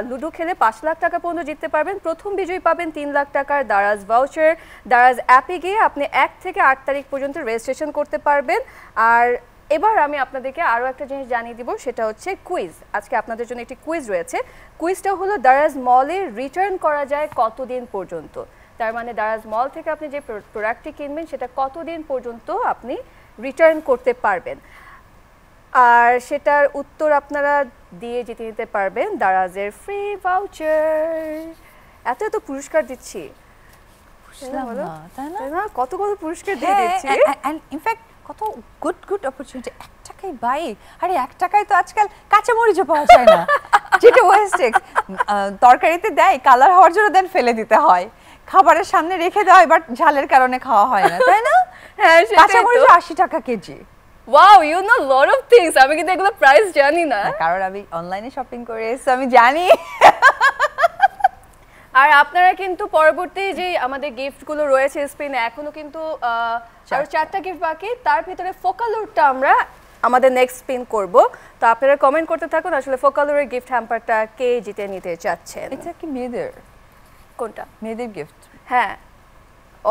S1: লুডো খেলে 5 লাখ টাকা পর্যন্ত জিততে পারবেন। প্রথম বিজয়ী পাবেন 3 লাখ টাকার দারাজ ভাউচার। দারাজ অ্যাপে গিয়ে আপনি 1 থেকে 8 তারিখ পর্যন্ত রেজিস্ট্রেশন করতে পারবেন। আর এবার আমি আপনাদেরকে আরও একটা জিনিস জানিয়ে দিব, সেটা হচ্ছে কুইজ। আজকে আপনাদের জন্য একটি কুইজ রয়েছে। কুইজটা হলো দারাজ মলে রিটার্ন করা যায় কতদিন পর্যন্ত। তার মানে দারাজ মল থেকে আপনি যে প্রোডাক্টটি কিনবেন সেটা কতদিন পর্যন্ত আপনি রিটার্ন করতে পারবেন, আর সেটার উত্তর আপনারা দিয়ে জিতে নিতে পারবেন দারাজের ফ্রি ভাউচার। এত এত পুরস্কার দিচ্ছি, তাই না? কত কত পুরস্কার দিয়ে দিচ্ছি,
S2: এন্ড ইনফ্যাক্ট কত গুড গুড অপরচুনিটি। 1 টাকায় বাইক, আরে 1 টাকায় তো আজকাল কাঁচা মরিচও পাওয়া যায় না, যেটা ওয়েস্টেজ। তরকারিতে দেয়, কালার হওয়ার জন্য দেন ফেলে দিতে হয়, খাবারের সামনে রেখে দেওয়া হয়, বাট ঝালের কারণে খাওয়া হয় না, তাই না?
S1: হ্যাঁ,
S2: কাঁচা মরিচ 80 টাকা kg.
S1: Wow, you know lot of things. আমি কিন্তু এগুলো প্রাইস জানি না,
S2: কারণ আমি অনলাইনে শপিং করে এসেছি, আমি জানি।
S1: আর আপনারা কিন্তু পরবর্তী যে আমাদের গিফটগুলো রয়েছে স্ক্রিনে, এখনো কিন্তু আরো 4টা গিফট বাকি, তার ভিতরে ফোকালুরটা আমরা আমাদের নেক্সট স্পিন করব। তো আপনারা কমেন্ট করতে থাকুন আসলে ফোকালুরের গিফট হ্যাম্পারটা কে জিতে নিতে চাচ্ছেন।
S2: এটা কি মেয়েদের?
S1: কোনটা?
S2: মেয়েদের গিফট।
S1: হ্যাঁ,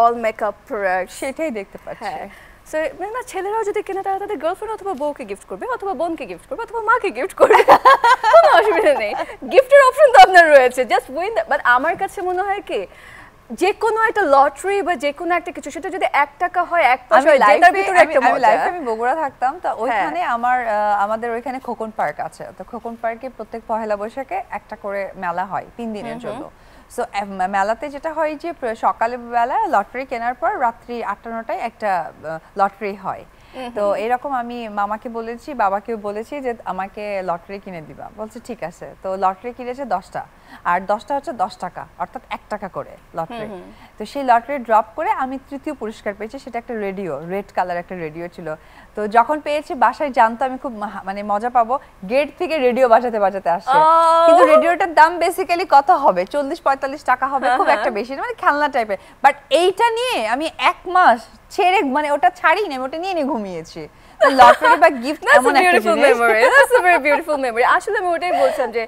S1: অল মেকআপ প্রোডাক্ট,
S2: সেটাই দেখতে পাচ্ছি।
S1: হ্যাঁ, সো মানে ছেলেরাও যদি কেনে তারা তাদের গার্লফ্রেন্ড অথবা বউকে গিফট করবে, অথবা বোনকে গিফট করবে, অথবা মাকে গিফট করবে, কোনো অসুবিধা নেই। গিফটের অপশন তো আপনার রয়েছে, জাস্ট উইন। বাট আমার কাছে মনে হয় কি, যে কোনো একটা লটারি বা যে কোনো একটা কিছু, সেটা যদি 1 টাকা হয়, 1 পয়সা হয়, যেটার ভিতরে একটা মজা।
S2: আমি বগুড়া থাকতাম, তো ওইখানে আমাদের ওইখানে খোকন পার্ক আছে, তো খোকন পার্কে প্রত্যেক পহেলা বৈশাখে একটা করে মেলা হয় 3 দিনের জন্য। সো মেলাতে যেটা হয় যে সকালে বেলা লটারি কেনার পর রাত্রি 8টা-9টায় একটা লটারি হয়। তো এরকম আমি মামাকে বলেছি, বাবাকেও বলেছি যে আমাকে লটারি কিনে দিবা, বলছে ঠিক আছে। তো লটারি কিনেছে 10টা, আর 10টা হচ্ছে 10 টাকা, অর্থাৎ 1 টাকা করে লটারি। তো সেই লটারি ড্রপ করে আমি 3য় পুরস্কার পেয়েছি, সেটা একটা রেডিও, রেড কালার একটা রেডিও ছিল। তো যখন পেয়েছি বাসায় জানতো আমি খুব মানে মজা পাবো, গেট থেকে রেডিও বাজাতে বাজাতে আসছে। কিন্তু রেডিওটার দাম বেসিক্যালি কত হবে, 40-45 টাকা হবে, খুব একটা বেশি না, মানে খেলনা টাইপের। বাট এইটা নিয়ে আমি 1 মাস ছেড়ে, মানে ওটা ছাড়ি না, ওটা নিয়ে ঘুমিয়েছি। লটারি বা গিফট এমন একটা জিনিস,
S1: that's a very beautiful memory. আসলে আমি ওটাই বলছিলাম যে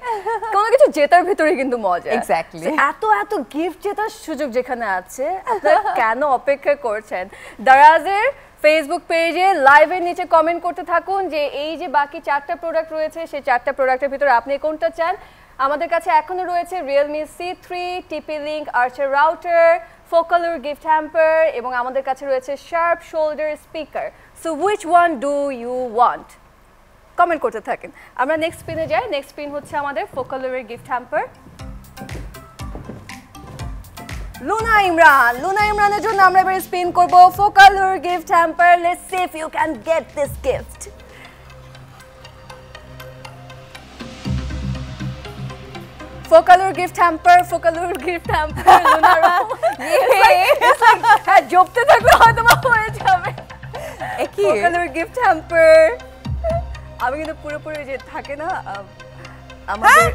S1: কোনো কিছু জেতার ভিতরে কিন্তু মজা।
S2: এক্স্যাক্টলি।
S1: এত এত গিফট জেতার সুযোগ যেখানে আছে, আপনারা কেন অপেক্ষা করছেন? দারাজের ফেসবুক পেজে লাইভের নিচে কমেন্ট করতে থাকুন যে এই যে বাকি 4টা প্রোডাক্ট রয়েছে, সেই 4টা প্রোডাক্টের ভিতরে আপনি কোনটা চান। আমাদের কাছে এখনো রয়েছে Realme C3, TP-Link Archer router, ফোকালুর গিফট হ্যাম্পার, এবং আমাদের কাছে রয়েছে sharp shoulder speaker. So which one do you want? Comment করতে থাকেন। আমরা নেক্সট স্পিনে যাই। নেক্সট স্পিন হচ্ছে আমাদের ফোকালুরের গিফট হ্যাম্পার। লুনা ইমরান, লুনা ইমরানের জন্য আমরা এবার স্পিন করব Focalure gift hamper. Let's see if you can get this gift. Focalure gift hamper, Focalure gift hamper, Lunaro. হ্যাঁ জপতে থাকলে হয়তো হয়ে যাবে। Focalure gift hamper। আমি কিন্তু পুরোপুরি যে থাকে না আমাদের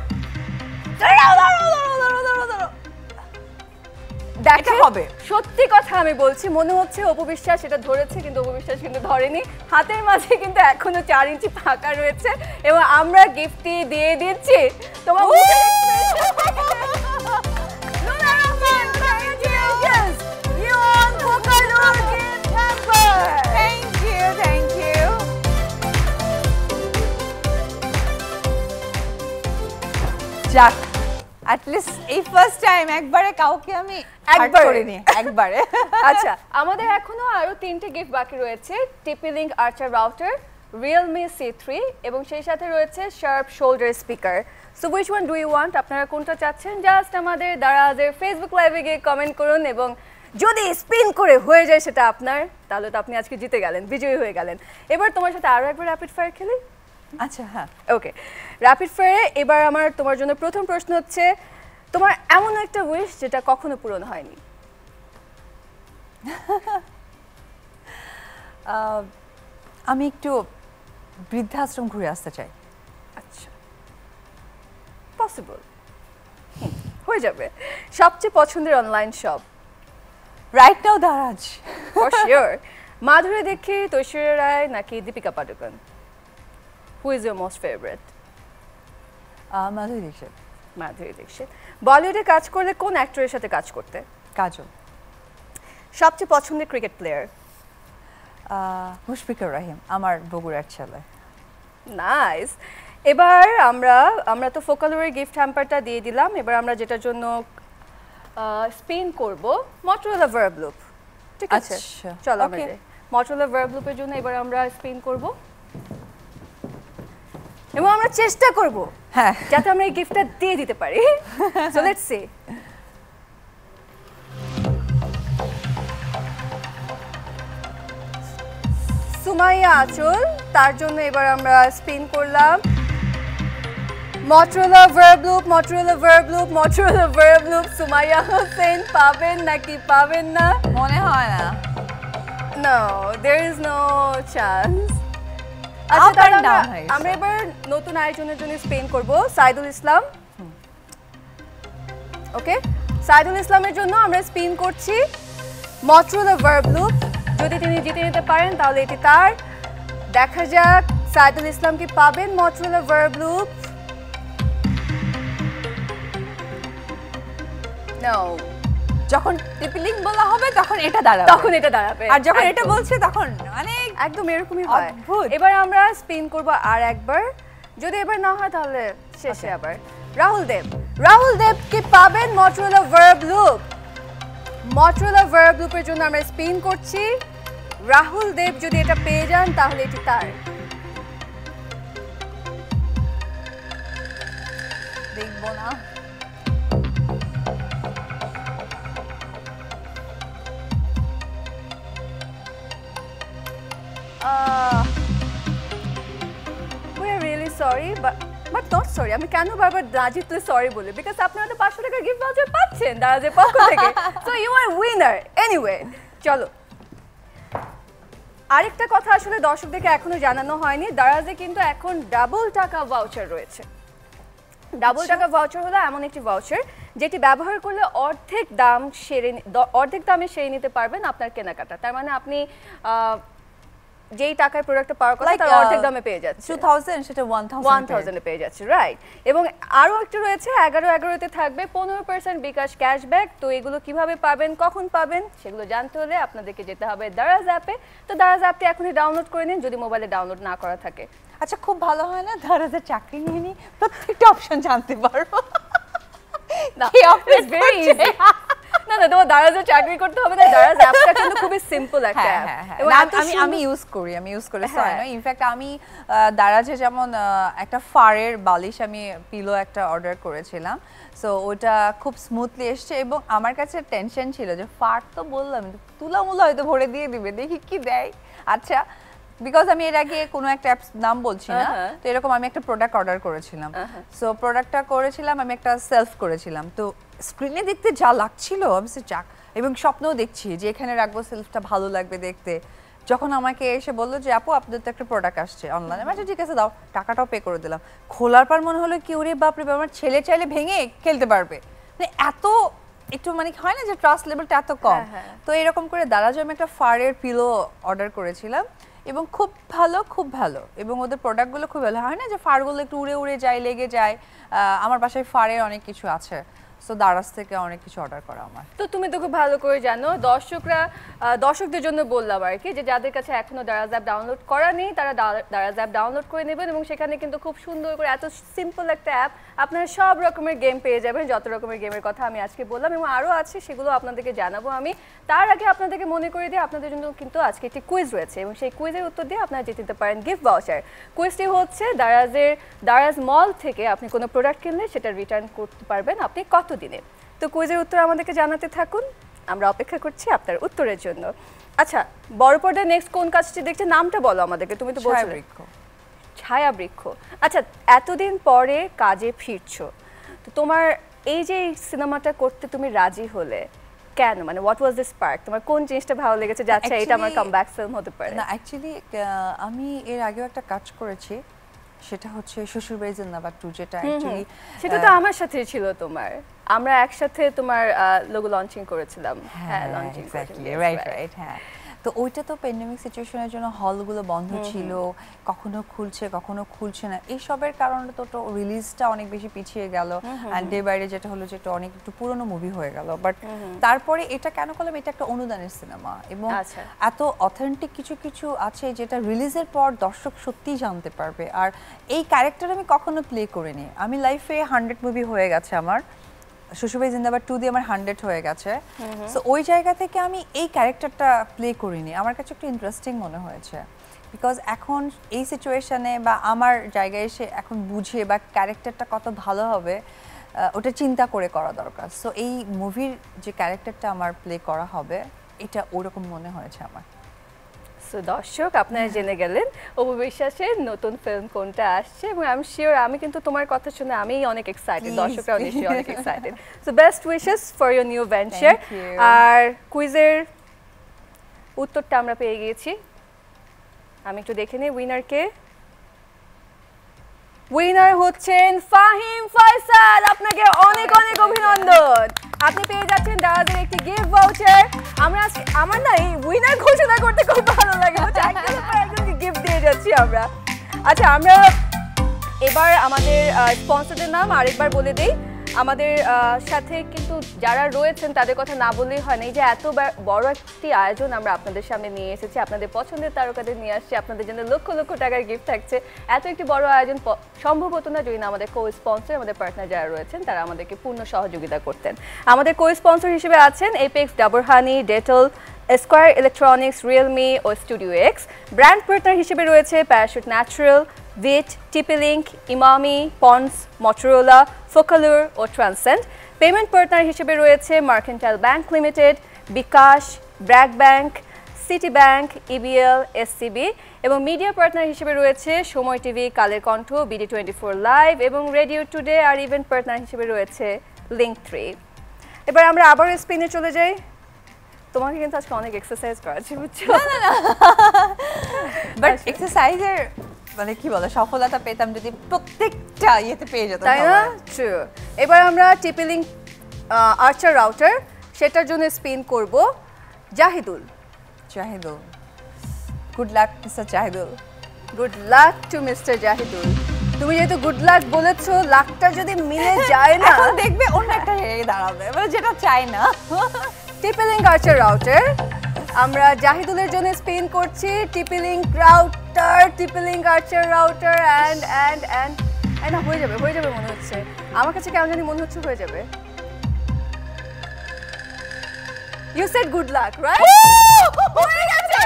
S1: দেখা হবে। সত্যি কথা আমি বলছি, মনে হচ্ছে অপবিশ্বাস এটা ধরেছে কিন্তু অপবিশ্বাস কিন্তু ধরেনি। হাতের মাঝে কিন্তু এখনো 4 ইঞ্চি ফাঁকা রয়েছে এবং আমরা গিফটটি দিয়ে দিচ্ছি তোমার
S2: যাক at least এই ফার্স্ট টাইম একবারে কাউকে আমি একবার করিনি একবারে।
S1: আচ্ছা আমাদের এখনো আরো 3টে গিফট বাকি রয়েছে, TP-Link Archer router, Realme C3 এবং সেই সাথে রয়েছে sharp shoulder speaker. So which one do you want? আপনারা কোনটা চাচ্ছেন জাস্ট আমাদের দারাজের ফেসবুক লাইভে গিয়ে কমেন্ট করুন এবং যদি স্পিন করে হয়ে যায় সেটা আপনার, তাহলে তো আপনি আজকে জিতে গেলেন, বিজয়ী হয়ে গেলেন। এবার তোমার সাথে আরো একবার র্যাপিড ফায়ার খেলি।
S2: আচ্ছা হ্যাঁ
S1: ওকে, র্যাপিড ফায়ারে এবার আমার তোমার জন্য প্রথম প্রশ্ন হচ্ছে তোমার এমন একটা উইশ যেটা কখনো পূরণ হয়নি।
S2: আমি একটু বৃদ্ধাশ্রম ঘুরে আসতে চাই।
S1: আচ্ছা পসিবল, হয়ে যাবে। সবচেয়ে পছন্দের online shop?
S2: Right now Daraz.
S1: For sure. Madhuri Dixit, Aishwarya Rai নাকি Deepika Padukone? Who is your most favourite?
S2: Madhuri Dixit.
S1: Madhuri Dixit. বলিউডে কাজ করলে কোন অ্যাক্টরের সাথে কাজ করতে?
S2: কাজল।
S1: সবচেয়ে পছন্দের ক্রিকেট প্লেয়ার?
S2: মুশফিকুর রহিম, আমার বগুড়ার ছেলে।
S1: নাইস। এবার আমরা তো ফোকালুরের গিফট হ্যাম্পারটা দিয়ে দিলাম, এবার আমরা যেটার জন্য স্পিন করব মটোরোলা ভার্ব লুপ। ঠিক আছে চলো আমরা মটোরোলা ভার্ব লুপের জন্য এবার আমরা স্পিন করব এবং আমরা চেষ্টা করব
S2: হ্যাঁ
S1: যাতে আমরা এই গিফটটা দিয়ে দিতে পারি। So let's see. সুমাইয়া আঁচল, তার জন্য এবার আমরা স্পিন করলাম Motorola Verve Loop, Motorola Verve Loop, Motorola Verve Loop. Sumaiya Hossain পাবেন নাকি পাবেন না?
S2: মনে হয় না।
S1: No, there is no chance।
S2: আচ্ছা
S1: আমরা এবার নতুন আয়োজনের জন্য স্পেন করব সাইদুল ইসলাম। ওকে, সাইদুল ইসলামের জন্য আমরা স্পিন করছি মটোরোলা ভার্ব লুপ। যদি তিনি জিতে নিতে পারেন তাহলে এটি তার। দেখা যাক সাইদুল ইসলাম কি পাবেন মটোরোলা ভার্ব লুপ। নো,
S2: যখন টিপি-লিঙ্ক বলা হবে তখন এটা দাঁড়াবে,
S1: তখন এটা দাঁড়াবে,
S2: আর যখন এটা বলছে তখন মানে
S1: একদম এরকমই হয়। এবার আমরা স্পিন করব আর একবার, যদি এবার না হয় তাহলে শেষে আবার। রাহুল দেব, রাহুল দেব কি পাবেন Motorola Verve Loop? Motorola verb লুপের জন্য আমরা স্পিন করছি। রাহুল দেব যদি এটা পেয়ে যান তাহলে এটি তার।
S2: দেখবো না।
S1: We are really sorry, but not sorry। আমি কেন বারবার না জিতলে সরি বলি? বিকজ আপনারা তো 500 টাকা গিফট ভাউচার পাচ্ছেন দারাজের পক্ষ থেকে। So you are winner. Anyway চলো, আরেকটা কথা আসলে দর্শকদেরকে এখনো জানানো হয়নি, দারাজে কিন্তু এখন ডাবল টাকা ভাউচার রয়েছে। ডাবল টাকা ভাউচার হলো এমন একটি ভাউচার যেটি ব্যবহার করলে অর্ধেক দামে সেরে নিতে পারবেন আপনার কেনাকাটা। তার মানে আপনি যেই টাকায় প্রোডাক্টটা পাওয়ার কথা তার অর্ধেক দামে পেয়ে যাচ্ছে।
S2: 2000 সেটা
S1: 1000 এ পেয়ে যাচ্ছে, রাইট। এবং আরো একটা রয়েছে 11-11 তে থাকবে 15% বিকাশ ক্যাশব্যাক। তো এগুলো কিভাবে পাবেন, কখন পাবেন সেগুলো জানতে হলে আপনাদেরকে যেতে হবে দারাজ অ্যাপে। তো দারাজ অ্যাপটি এখনই ডাউনলোড করে নিন যদি মোবাইলে ডাউনলোড না করা থাকে।
S2: আচ্ছা খুব ভালো হয় না দারাজের চাকরি নিয়ে নি প্রত্যেকটা অপশন জানতে পারবো।
S1: না, ইটস ভেরি ইজি। না না, তোমার দারাজে চাকরি করতে হবে না। দারাজ অ্যাপটা কিন্তু খুবই সিম্পল একটা অ্যাপ
S2: এবং আমি ইউজ করি ইনফ্যাক্ট আমি দারাজে যেমন একটা ফারের বালিশ, আমি পিলো একটা অর্ডার করেছিলাম। সো ওটা খুব স্মুথলি এসছে এবং আমার কাছে টেনশন ছিল যে ফার তো বললাম তুলামুলা হয়তো ভরে দিয়ে দিবে, দেখি কি দেয়। আচ্ছা বিকজ আমি এর আগে কোনো একটা অ্যাপস নাম বলছি না, তো এরকম আমি একটা প্রোডাক্ট অর্ডার করেছিলাম। সো প্রোডাক্টটা করেছিলাম, আমি একটা সেলফ করেছিলাম, তো স্ক্রিনে দেখতে যা লাগছিল আমি যাক, এবং স্বপ্নও দেখছি যে এখানে রাখবো, সেলফটা ভালো লাগবে দেখতে। যখন আমাকে এসে বললো যে আপু আপনাদের তো একটা প্রোডাক্ট আসছে অনলাইনে, আমি ঠিক আছে দাও, টাকাটাও পে করে দিলাম। খোলার পর মনে হলো কি ওরে বাপরে বাপ, আমার ছেলে চাইলে ভেঙে খেলতে পারবে, মানে এত একটু মানে হয় না যে ট্রাস্ট লেভেলটা এত কম। তো এরকম করে দারাজে আমি একটা ফারের পিলো অর্ডার করেছিলাম এবং খুব ভালো, এবং ওদের প্রোডাক্টগুলো খুব ভালো। হয় না যে ফারগুলো একটু উড়ে উড়ে যায়, লেগে যায়, আমার বাসায় ফারের অনেক কিছু আছে, সো দারাজ থেকে অনেক কিছু অর্ডার করা আমার।
S1: তো তুমি তো খুব ভালো করে জানো, দর্শকদের জন্য বললাম আর কি, যে যাদের কাছে এখনো দারাজ অ্যাপ ডাউনলোড করা নেই তারা দারাজ অ্যাপ ডাউনলোড করে নেবেন, এবং সেখানে কিন্তু খুব সুন্দর করে এত সিম্পল একটা অ্যাপ আপনারা সব রকমের গেম পেয়ে যাবেন, যত রকমের গেমের কথা আমি আজকে বললাম, এবং আরও আছে সেগুলো আপনাদেরকে জানাবো আমি। তার আগে আপনাদেরকে মনে করে দিই আপনাদের জন্য কিন্তু আজকে একটি কুইজ রয়েছে, এবং সেই কুইজের উত্তর দিয়ে আপনারা জিতে নিতে পারেন গিফট ভাউচার। কুইজটি হচ্ছে দারাজ মল থেকে আপনি কোনো প্রোডাক্ট কিনলে সেটা রিটার্ন করতে পারবেন আপনি কত দিনে। তো কুইজের উত্তর আমাদেরকে জানাতে থাকুন, আমরা অপেক্ষা করছি আপনার উত্তরের জন্য। আচ্ছা, বড় পর্দায় নেক্সট কোন কাজটি দেখছে, নামটা বলো আমাদেরকে, তুমি তো বলছো ছায়া বৃক্ষ। আচ্ছা, এতদিন পরে কাজে ফিরছো, তো তোমার এই যে সিনেমাটা করতে তুমি রাজি হলে কেন, মানে হোয়াট ওয়াজ দ্য স্পার্ক, তোমার কোন জিনিসটা ভালো লেগেছে যে আচ্ছা এটা আমার কামব্যাক ফিল্ম হতে পারে?
S2: না, অ্যাকচুয়ালি আমি এর আগেও একটা কাজ করেছি, সেটা হচ্ছে শ্বশুরবাড়ি জিন্দাবাদ 2, যেটা অ্যাকচুয়ালি
S1: সেটা তো আমার সাথেই ছিল তোমার, আমরা একসাথে তোমার লোগো লঞ্চিং করেছিলাম। হ্যাঁ, লঞ্চিং করেছিলাম,
S2: রাইট। হ্যাঁ, তো ওইটা তো প্যান্ডেমিক সিচুয়েশনের জন্য হলগুলো বন্ধ ছিল, কখনো খুলছে কখনো খুলছে না, এইসবের কারণে তো রিলিজটা অনেক বেশি পিছিয়ে গেল, অ্যান্ড ডে বাইরে যেটা হলো যেটা অনেক একটু পুরনো মুভি হয়ে গেল। বাট তারপরে এটা কেন করলাম, এটা একটা অনুদানের সিনেমা, এবং এত অথেন্টিক কিছু কিছু আছে যেটা রিলিজের পর দর্শক সত্যিই জানতে পারবে। আর এই ক্যারেক্টার আমি কখনো প্লে করিনি, আমি লাইফে 100 মুভি হয়ে গেছে আমার, শ্বশুরবাড়ি জিন্দাবাদ 2 দিয়ে আমার 100 হয়ে গেছে। সো ওই জায়গা থেকে আমি এই ক্যারেক্টারটা প্লে করিনি, আমার কাছে একটু ইন্টারেস্টিং মনে হয়েছে, বিকজ এখন এই সিচুয়েশনে বা আমার জায়গায় এসে এখন বুঝে বা ক্যারেক্টারটা কত ভালো হবে ওটা চিন্তা করে করা দরকার। সো এই মুভির যে ক্যারেক্টারটা আমার প্লে করা হবে এটা ওরকম মনে হয়েছে আমার।
S1: সো দর্শক, আপনারা জেনে গেলেন অপু বিশ্বাসের নতুন ফিল্ম কোনটা আসছে, এবং আই এম শিওর আমি কিন্তু তোমার কথা শুনে আমি অনেক এক্সাইটেড, দর্শকরাও নিশ্চয়ই অনেক excited. So best wishes for your new venture. আর কুইজের উত্তরটা আমরা পেয়ে গিয়েছি, আমি একটু দেখে নিই উইনারকে। উইনার হচ্ছেন ফাহিম ফয়সাল, আপনাকে অনেক অনেক অভিনন্দন, আপনি পেয়ে যাচ্ছেন দারাজের একটি গিফট ভাউচার। আমার না এই উইনার ঘোষণা করতে খুব ভালো লাগে, একজনকে গিফট দিয়ে যাচ্ছি আমরা। আচ্ছা, আমরা এবার আমাদের স্পন্সরদের নাম আরেকবার বলে দিই। আমাদের সাথে কিন্তু যারা রয়েছেন তাদের কথা না বললেই হয় না, এই যে এত বড় একটি আয়োজন আমরা আপনাদের সামনে নিয়ে এসেছি, আপনাদের পছন্দের তারকাদের নিয়ে আসছি, আপনাদের জন্য লক্ষ লক্ষ টাকার গিফট থাকছে। এত একটি বড় আয়োজন সম্ভব হতো না যদি না আমাদের কো স্পন্সর, আমাদের পার্টনার যারা রয়েছেন তারা আমাদেরকে পূর্ণ সহযোগিতা করতেন। আমাদের কো স্পন্সর হিসেবে আছেন Apex, Dabur honey, Dettol, Square Electronics, Realme ও স্টুডিও এক্স। ব্র্যান্ড পার্টনার হিসেবে রয়েছে Parachute Natural, Veet, TP Link, Emami, Pond's, Motorola, Focalure ও ট্রান্সেন্ড। পেমেন্ট পার্টনার হিসেবে রয়েছে Mercantile Bank Limited, bKash, BRAC Bank, City Bank, EBL, SCB, এবং মিডিয়া পার্টনার হিসেবে রয়েছে Somoy TV, Kaler Kantho, BD24 live এবং রেডিও টুডে। আর ইভেন্ট পার্টনার হিসেবে রয়েছে লিঙ্ক3। এবার আমরা আবার স্পিনে চলে যাই। তোমাকে কিন্তু আজকে অনেক এক্সারসাইজ করাচ্ছি, বুঝছো?
S2: বাট এক্সারসাইজের মানে কি বলে সফলতা পেতাম যদি প্রত্যেকটা ইয়েতে পেয়ে যেতাম,
S1: তাই না? ট্রু। এবার আমরা টিপিলিং আর্চার রাউটার, সেটার জন্য স্পিন করব Zahidul.
S2: Good luck mister Zahidul.
S1: Good luck to mister Zahidul. তুমি যেহেতু গুড লাক বলেছো, লাকটা যদি মিলে যায় না
S2: দেখবে অন্য একটা জায়গায় দাঁড়াবে, মানে যেটা চাই না।
S1: টিপিলিং আর্চার রাউটার আমরা জাহিদুলের জন্য স্পিন করছি। TP Link router, TP Link Archer router, end হয়ে যাবে মনে হচ্ছে, আমার কাছে কেমন জানি মনে হচ্ছে হয়ে যাবে। You said good luck, right? হয়ে গেছে।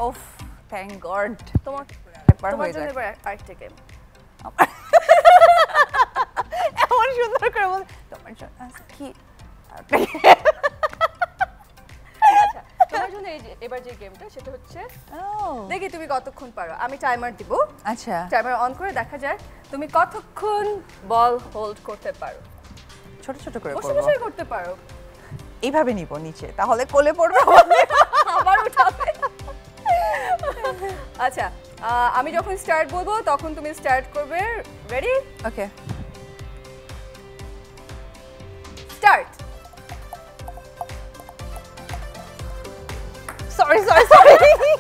S2: ওফ থ্যাংক গড
S1: তোমার
S2: একবার হয়ে
S1: জন্য
S2: যাক
S1: এবার আরেকটা গেম।
S2: এমন সুন্দর করে বল তোমার জন্য কি
S1: আচ্ছা তোমার জন্য এবার যে গেমটা সেটা হচ্ছে দেখি তুমি কতক্ষণ পারো। আমি টাইমার দিব।
S2: আচ্ছা
S1: টাইমার অন করে দেখা যায় তুমি কতক্ষণ বল হোল্ড করতে পারো।
S2: ছোট ছোট করে
S1: বসে
S2: করব
S1: বসেই করতে পারো।
S2: এইভাবে নিব নিচে তাহলে কোলে পড়বে
S1: আবার উঠাবে। আচ্ছা আমি যখন স্টার্ট বলবো তখন তুমি স্টার্ট করবে। Ready?
S2: Okay
S1: start.
S2: Sorry sorry sorry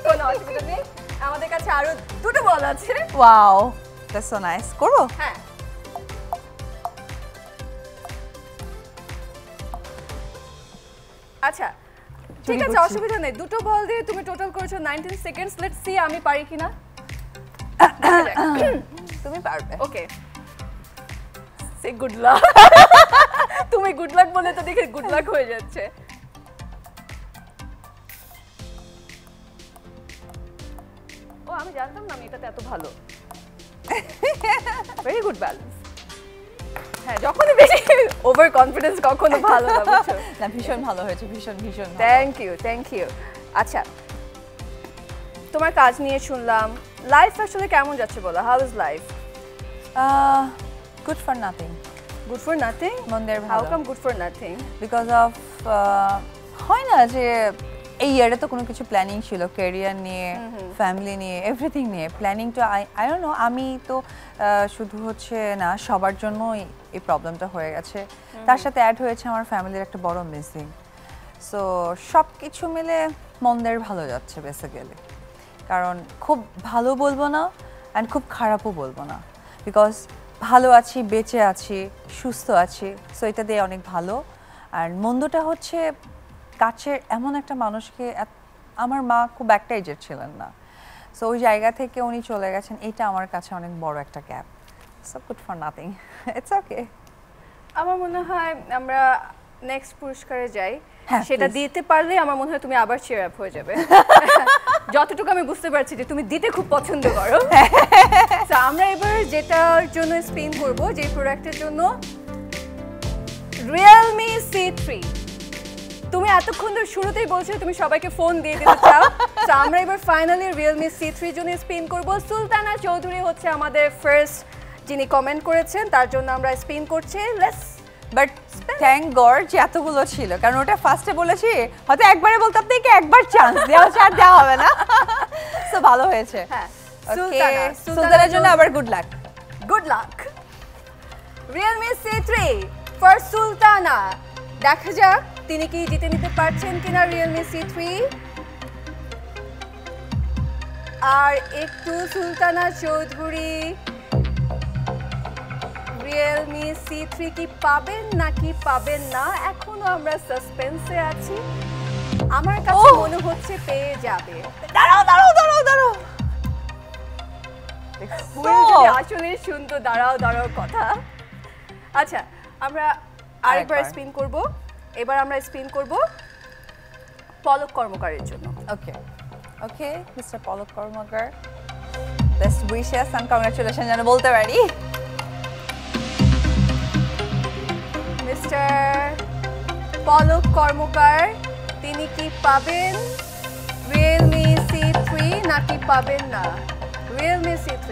S1: কোনো অসুবিধা নেই, আমাদের কাছে আরো দুটো বল আছে।
S2: ওয়াও দ্যাটস সো নাইস করো
S1: হ্যাঁ আচ্ছা ঠিক আছে অসুবিধা নেই। দুটো বল দিয়ে তুমি টোটাল করেছো 19 সেকেন্ডস। লেটস সি আমি পারি কিনা।
S2: তুমি পারবে
S1: ওকে সে গুড লাক। তুমি গুড লাক বলে তো দেখে গুড লাক হয়ে যাচ্ছে। ও আমি জানতাম না আমি এটাতে এত ভালো। Very good balance. হ্যাঁ যখনই বেশি ওভার কনফিডেন্স কখনো ভালো না বুঝছো।
S2: না ভীষণ ভালো হয়েছে ভীষণ ভীষণ
S1: থ্যাংক ইউ। আচ্ছা তোমার কাজ নিয়ে শুনলাম, লাইফ আসলে কেমন যাচ্ছে বলো? How is life?
S2: Good for nothing
S1: good for nothing?
S2: মন্দের
S1: হাউ
S2: ভালো
S1: come good for nothing?
S2: Because of হয় না যে এই ইয়ারে তো কোনো কিছু প্ল্যানিং ছিল ক্যারিয়ার নিয়ে ফ্যামিলি নিয়ে এভরিথিং নিয়ে প্ল্যানিং তো আই ডোন্ট নো আমি তো শুধু হচ্ছে না সবার জন্যই এই প্রবলেমটা হয়ে গেছে। তার সাথে অ্যাড হয়েছে আমার ফ্যামিলির একটা বড় মিসিং। সো সব কিছু মিলে মন্দের ভালো যাচ্ছে বেসিক্যালি। কারণ খুব ভালো বলবো না অ্যান্ড খুব খারাপও বলবো না, বিকজ ভালো আছি বেঁচে আছি সুস্থ আছি, সো এটা দিয়ে অনেক ভালো। আর মন্দটা হচ্ছে কাছের এমন একটা মানুষকে, আমার মা খুব একটা এজের ছিলেন না, সো ওই জায়গা থেকে উনি চলে গেছেন, এটা আমার কাছে অনেক বড় একটা gap. So good for nothing, it's okay.
S1: আমার মনে হয় আমরা নেক্সট পুরস্কারে যাই,
S2: হ্যাঁ,
S1: সেটা
S2: please.
S1: দিতে পারলে আমার মনে হয় তুমি আবার চিয়ার আপ হয়ে যাবে। যতটুকু আমি বুঝতে পারছি যে তুমি দিতে খুব পছন্দ করো। তো আমরা এবার যেটার জন্য স্পিন করব, যে প্রোডাক্টের জন্য, Realme C3। তুমি এতক্ষণ ধরে শুরুতেই বলছো তুমি সবাইকে ফোন দিয়ে দিতে চাও, তো আমরা এবার ফাইনালি Realme C3 জন্য স্পিন করব। সুলতানা চৌধুরী হচ্ছে আমাদের ফার্স্ট যিনি কমেন্ট করেছেন, তার জন্য আমরা স্পিন করছি। লেটস
S2: বাট থ্যাংক গড যে এতগুলো ছিল, কারণ ওটা ফার্স্টে বলেছি হয়তো একবারে বলতে আপনাকে একবার চান্স দেওয়া হচ্ছে, আর দেওয়া হবে না। সো ভালো হয়েছে।
S1: হ্যাঁ
S2: সুলতানার জন্য আবার good luck.
S1: Good luck. Realme C3 for Sultana. দেখা যাক তিনি কি জিতে নিতে পারছেন কিনা Realme C3। আর একটু সুলতানা চৌধুরী Realme C3 কি পাবেন নাকি পাবেন না, এখনো আমরা সাসপেন্সে আছি। আমার কাছে মনে হচ্ছে পেয়ে যাবে।
S2: দাঁড়াও দাঁড়াও দাঁড়াও দাঁড়াও,
S1: আসলে শুনতো দাঁড়াও দাঁড়াও কথা। আচ্ছা আমরা আরেকবার স্পিন করব। এবার আমরা স্পিন করব পলক কর্মকারের জন্য।
S2: Okay okay mister Palak Karmakar, best wishes and congratulation যেন বলতে পারি।
S1: মিস্টার পলক কর্মকার, তিনি কি পাবেন Realme C3 নাকি পাবেন না? Realme C3,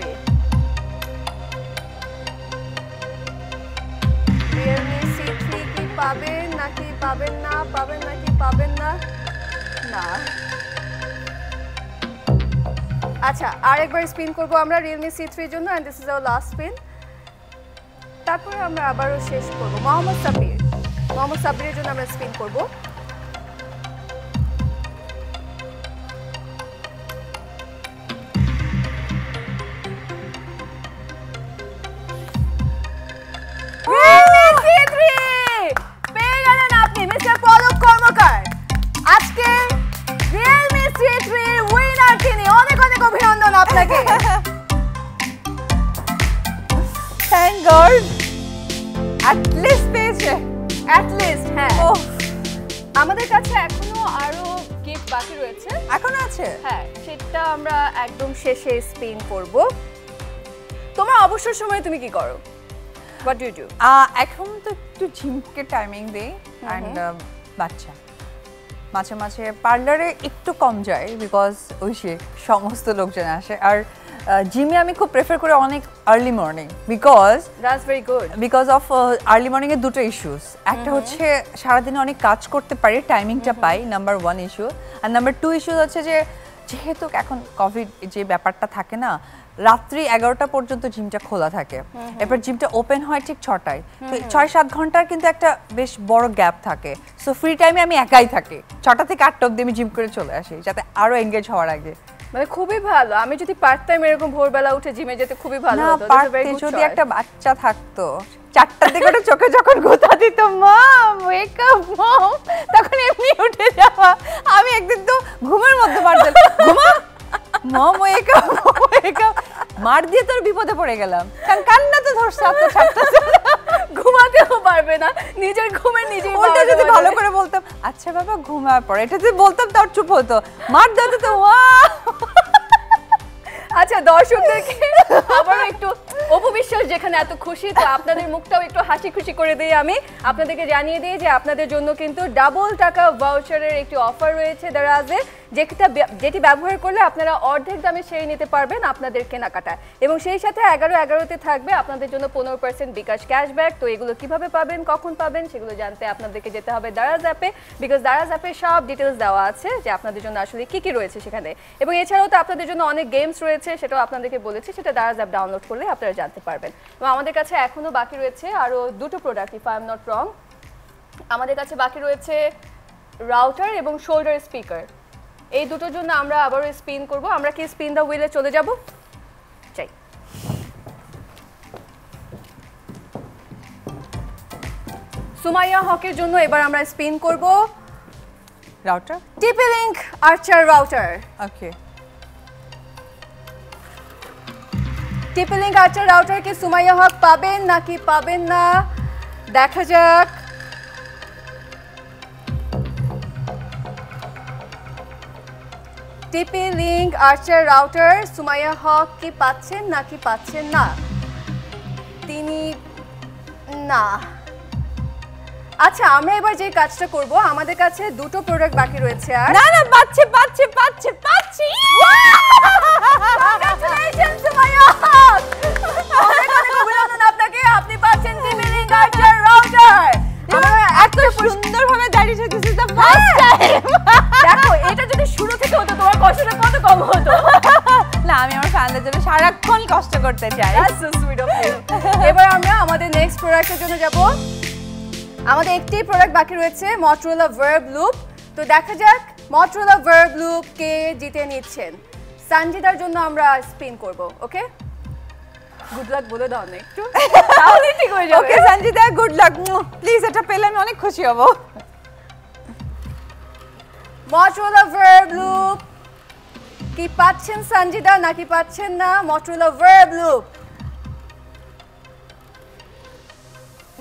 S1: Realme C3 কি পাবেন নাকি পাবেন না? পাবেন নাকি পাবেন না? না। আচ্ছা আরেকবার স্পিন করব আমরা Realme C3 এর জন্য, and this is our last spin. তারপরে আমরা আবারও শেষ করব। মোহাম্মদ সাব্বিরের জন্য আমরা স্পিন করব। পেয়ে গেলেন আপনি মিস্টার পলক কর্মকার। আজকে Realme C3 উইনার তিনি। অনেক অনেক অভিনন্দন আপনাকে।
S2: থ্যাংক গড, অ্যাট লিস্ট পেয়েছে।
S1: অ্যাট লিস্ট হ্যাঁ। আমাদের কাছে এখনো আরো গিফট বাকি রয়েছে
S2: এখন আছে
S1: হ্যাঁ সেটা আমরা একদম শেষে স্পিন করব তোমার অবসর সময়ে তুমি কি করো হোয়াট ডু ইউ ডু
S2: এখন তো একটু জিমকে টাইমিং দেই এন্ড বাচ্চা মাঝে মাঝে পার্লারে একটু কম যায় বিকজ ওই সে সমস্ত লোকজন আসে আর জিমে আমি খুব প্রেফার করি অনেক early morning
S1: that's very good
S2: because of early morning এর দুটো ইস্যুস একটা হচ্ছে সারাদিনে অনেক কাজ করতে পারি টাইমিংটা পাই নাম্বার 1 ইস্যু আর নাম্বার 2 ইস্যু হচ্ছে যে যেহেতু এখন কোভিড যে ব্যাপারটা থাকে না রাত্রি 11টা পর্যন্ত জিমটা খোলা থাকে এরপর জিমটা ওপেন হয় ঠিক 6টায় তো 6-7 ঘন্টার কিন্তু একটা বেশ বড় গ্যাপ থাকে সো ফ্রি টাইমে আমি একাই থাকি 6টা থেকে 8টা অবধি আমি জিম করে চলে আসি যাতে আরো এনগেজ হওয়ার আগে
S1: মানে খুবই ভালো আমি যদি পার্ট টাইম এরকম ভোরবেলা উঠে জিমে যেতে খুবই ভালো হতো
S2: পারতে যদি একটা বাচ্চা থাকতো 4টার দিকে ওটা চোখে যখন গোতা দিত মম ওয়েক আপ মম তখন এমনি উঠে যাওয়া আমি একদিন তো ঘুমের মধ্যে পারতাম ঘুমা মম ওয়েক আপ মার দিয়ে তোর বিপদে পড়ে গেলাম কারণ কান্না তো ধরছে আর তো ছাড়তেছে
S1: ঘুমাতেও পারবে না নিজের ঘুমে নিজেই
S2: ওটা যদি ভালো করে বলতাম আচ্ছা বাবা ঘুমায় পড়ে এটা যদি বলতাম তার চুপ হতো মার দিতে তো
S1: আচ্ছা দর্শকদেরকে আবার একটু অপবিশ্বাস যেখানে এত খুশি তো আপনাদের মুখটাও একটু হাসি খুশি করে দিই আমি আপনাদেরকে জানিয়ে দিই যে আপনাদের জন্য কিন্তু ডাবল টাকা ভাউচারের একটি অফার রয়েছে দারাজে যেটি ব্যবহার করলে আপনারা অর্ধেক দামে সেরে নিতে পারবেন আপনাদের কেনাকাটায় এবং সেই সাথে 11-11তে থাকবে আপনাদের জন্য 15% বিকাশ ক্যাশব্যাক তো এগুলো কিভাবে পাবেন কখন পাবেন সেগুলো জানতে আপনাদেরকে যেতে হবে দারাজ অ্যাপে বিকজ দারাজ অ্যাপে সব ডিটেলস দেওয়া আছে যে আপনাদের জন্য আসলে কি কি রয়েছে সেখানে এবং এছাড়াও তো আপনাদের জন্য অনেক গেমস রয়েছে সেটাও আপনাদেরকে বলেছি সেটা দারাজ অ্যাপ ডাউনলোড করলে আপনারা জানতে পারবেন এবং আমাদের কাছে এখনো বাকি রয়েছে আরো দুটো product if I am not wrong আমাদের কাছে বাকি রয়েছে রাউটার এবং শোল্ডার স্পিকার এই দুটোর জন্য আমরা আবারও স্পিন করব আমরা কি স্পিন দা হুইলে চলে যাব চাই সুমাইয়া হকের জন্য এবার আমরা স্পিন করব
S2: রাউটার
S1: টিপি লিংক আর্চার রাউটার
S2: ওকে
S1: টিপি লিংক আর্চার রাউটার কি সুমাইয়া হক পাবেন নাকি পাবেন না দেখা যাক টিপি লিংক আর্চার রাউটার সুমাইয়া হক কি পাচ্ছেন নাকি পাচ্ছেন না তিনি না আচ্ছা আমরা এবার যে কাজটা করব আমাদের কাছে দুটো প্রোডাক্ট বাকি রয়েছে আর
S2: না না পাচ্ছি
S1: কংগ্রাচুলেশনস সুমাইয়া হক অনেক অনেক অভিনন্দন আপনাকে আপনি পাচ্ছেন টিপি লিংক আর্চার রাউটার
S2: আমরা এত সুন্দরভাবে দাঁড়িয়ে this is the first time
S1: দেখো এটা যদি শুরু থেকে হতো তোমার কষ্টটা কত কম হতো
S2: না আমি আমার ফ্যানদের জন্য সারাক্ষণ কষ্ট করতে চাই
S1: that's so sweet of you এবার আমরা আমাদের নেক্সট প্রোডাক্টের জন্য যাব আমাদের একটি প্রোডাক্ট বাকি রয়েছে Motorola Verb Loop তো দেখা যাক Motorola Verb Loop কে জিতে নিচ্ছেন সঞ্জিদার জন্য আমরা স্পিন করব ওকে গুড লাক বলে দাও না একটু তাহলে ঠিক হয়ে যাবে
S2: ওকে সঞ্জিদা গুড লাক প্লিজ এটা পেলে আমি অনেক খুশি হব
S1: Motorola Verb Loop কি পাচ্ছেন সঞ্জিদা নাকি পাচ্ছেন না Motorola Verb Loop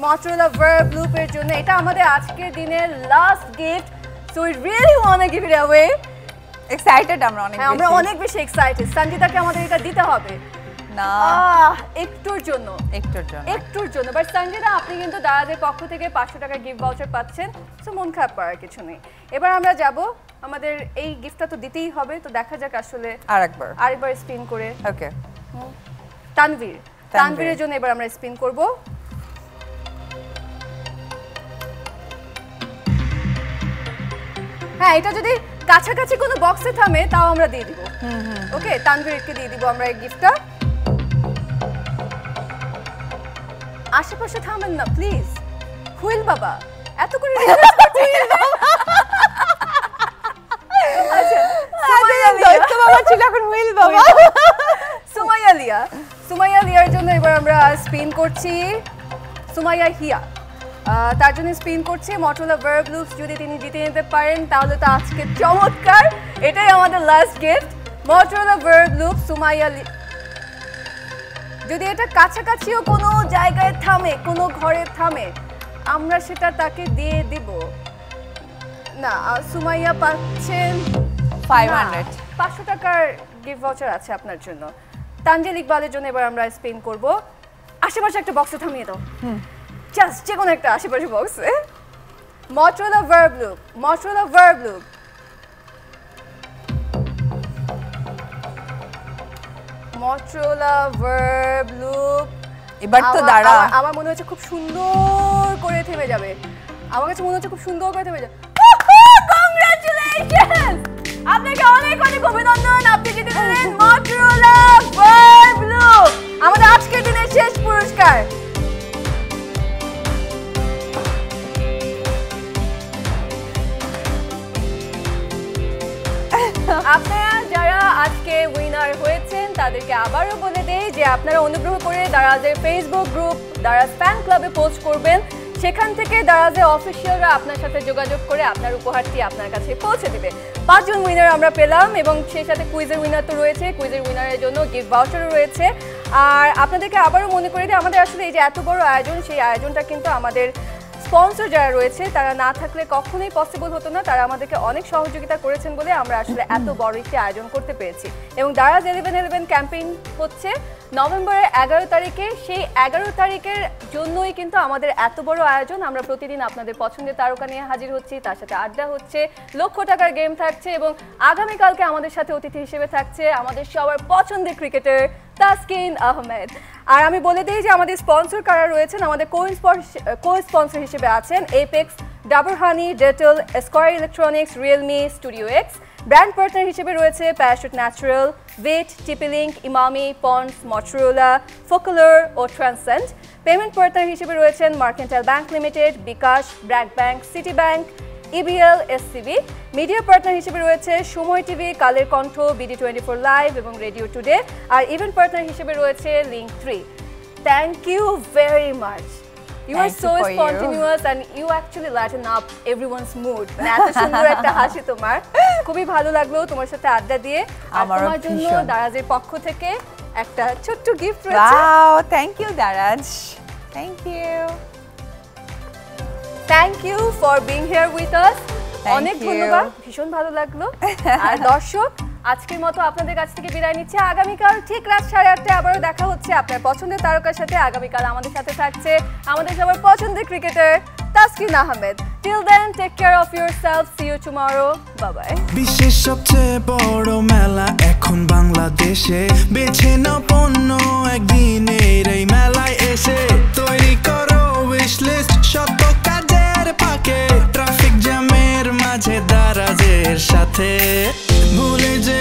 S1: Motorola Verb Loop এর জন্য এটা আমাদের আজকের দিনের last gift so we really want to give it away
S2: excited আমরা অনেক বেশি
S1: আমরা অনেক বেশি এক্সাইটেড সঞ্জিদাকে আমাদের এটা দিতে হবে
S2: না
S1: একটুর জন্য
S2: একটুর জন্য
S1: বাট সঞ্জিদা আপনি কিন্তু দাদাদের পক্ষ থেকে 500 টাকা গিফট ভাউচার পাচ্ছেন সো মন খারাপ করার কিছু নেই এবার আমরা যাব আমাদের এই গিফটটা তো দিতেই হবে তো দেখা যাক আসলে আরেকবার স্পিন করে
S2: ওকে
S1: তানভীরের জন্য এবার আমরা স্পিন করব হ্যাঁ এটা যদি কাছাকাছি কোনো বক্সে থামে তাও আমরা দিয়ে দিব ওকে তানভীরকে দিয়ে দিব আমরা এই গিফটটা আশেপাশে থামেন না প্লিজ হুইল বাবা এত করে রিকোয়েস্ট করছি আচ্ছা
S2: দৈত্য বাবা ছিল এখন হুইল বাবা
S1: সুমাইয়া লিয়ার জন্য এবার আমরা স্পিন করছি সুমাইয়া হিয়া তার জন্য স্পিন করছে Motorola Verb Loop যদি তিনি জিতে নিতে পারেন তাহলে তো আজকে চমৎকার এটাই আমাদের last gift Motorola Verb Loop Sumaiya যদি এটা কাছাকাছিও কোনো জায়গায় থামে কোনো ঘরে থামে আমরা সেটা তাকে দিয়ে দিব না সুমাইয়া পাচ্ছেন
S2: 500
S1: 500 টাকার গিফট ভাউচার আছে আপনার জন্য। তানজিল ইকবালের জন্য এবার আমরা স্পিন করব। আশেপাশে একটা বক্সে থামিয়ে দাও। জাস্ট যে কোনো একটা আশেপাশে বক্সে। Motorola Verb Loop, Motorola Verb Loop। Motorola Verb Loop।
S2: এবার তো দাঁড়া,
S1: আমার মনে হচ্ছে খুব সুন্দর করে থেমে যাবে। আমার কাছে মনে হচ্ছে খুব সুন্দর করে থেমে যাবে। কংগ্রাচুলেশনস, আপনাকে অনেক অনেক অভিনন্দন, আপনি জিতে নিলেন Motorola Verb Loop, আমাদের আজকের দিনের শেষ পুরস্কার। আপনারা যারা আজকে উইনার হয়েছেন তাদেরকে আবারও বলে দেই যে আপনারা অনুগ্রহ করে দারাজের ফেসবুক গ্রুপ দারাজ ফ্যান ক্লাবে পোস্ট করবেন, সেখান থেকে দারাজের অফিসিয়ালরা আপনার সাথে যোগাযোগ করে আপনার উপহারটি আপনার কাছে পৌঁছে দেবে। 5 জন উইনার আমরা পেলাম এবং সেই সাথে কুইজের উইনার তো রয়েছে, কুইজের উইনারের জন্য গিফট ভাউচারও রয়েছে। আর আপনাদেরকে আবারও মনে করে দিই, আমাদের আসলে এই যে এত বড় আয়োজন, সেই আয়োজনটা কিন্তু আমাদের স্পন্সর যারা রয়েছে তারা না থাকলে কখনোই পসিবল হতো না। তারা আমাদেরকে অনেক সহযোগিতা করেছেন বলে আমরা আসলে এত বড় একটি আয়োজন করতে পেরেছি। এবং দারাজ 11-11 ক্যাম্পেইন হচ্ছে নভেম্বরের 11 তারিখে। সেই 11 তারিখের জন্যই কিন্তু আমাদের এত বড় আয়োজন। আমরা প্রতিদিন আপনাদের পছন্দের তারকা নিয়ে হাজির হচ্ছি, তার সাথে আড্ডা হচ্ছে, লক্ষ টাকার গেম থাকছে এবং আগামীকালকে আমাদের সাথে অতিথি হিসেবে থাকছে আমাদের সবার পছন্দের ক্রিকেটার তাসকিন আহমেদ। আর আমি বলে দিই যে আমাদের স্পন্সর কারা রয়েছেন। আমাদের কো স্পন্সর হিসেবে আছেন Apex, Dabur honey, Dettol, Square Electronics, Realme, Studio X. Brand partner হিসেবে রয়েছে Parachute Natural, Veet, TP Link, Emami, Pond's, Motorola, Focalure ও ট্রান্সেন্ড। পেমেন্ট পার্টনার হিসেবে রয়েছেন Mercantile Bank Limited, bKash, BRAC Bank, City Bank, EBL, SCB. Media partner হিসেবে রয়েছে Somoy TV, Kaler Kantho, BD24 live এবং radio today. আর event partner হিসেবে রয়েছে Link 3। Thank you very much. You are so spontaneous and you actually lighten up everyone's mood. মানে এত সুন্দর একটা হাসি তোমার, খুবই ভালো লাগলো তোমার সাথে আড্ডা দিয়ে। আর তোমার জন্য দারাজের পক্ষ থেকে একটা ছোট্ট গিফট রয়েছে।
S2: Wow, thank you Daraz, thank you.
S1: Thank you for being here with us. অনেক ধন্যবাদ, ভীষণ ভালো লাগলো। আর দর্শক, আজকের মতো আপনাদের কাছ থেকে বিদায় নিচ্ছে। আগামীকাল ঠিক রাত 8:30টায় আবারও দেখা হচ্ছে আপনার পছন্দের তারকার সাথে। আগামীকাল আমাদের সাথে থাকছে আমাদের সবার পছন্দের cricketer Taskin Ahmed. Till then, take care of yourself. See you tomorrow. Bye bye.
S3: বিশ্বের সবচেয়ে বড় মেলা এখন বাংলাদেশে, বেছে নাও পণ্য একদিনের এই মেলায় এসে। তৈরি করো উইশ লিস্ট শত কাজের ফাঁকে, ট্রাফিক জ্যামের মাঝে দারাজের সাথে ভুলে যে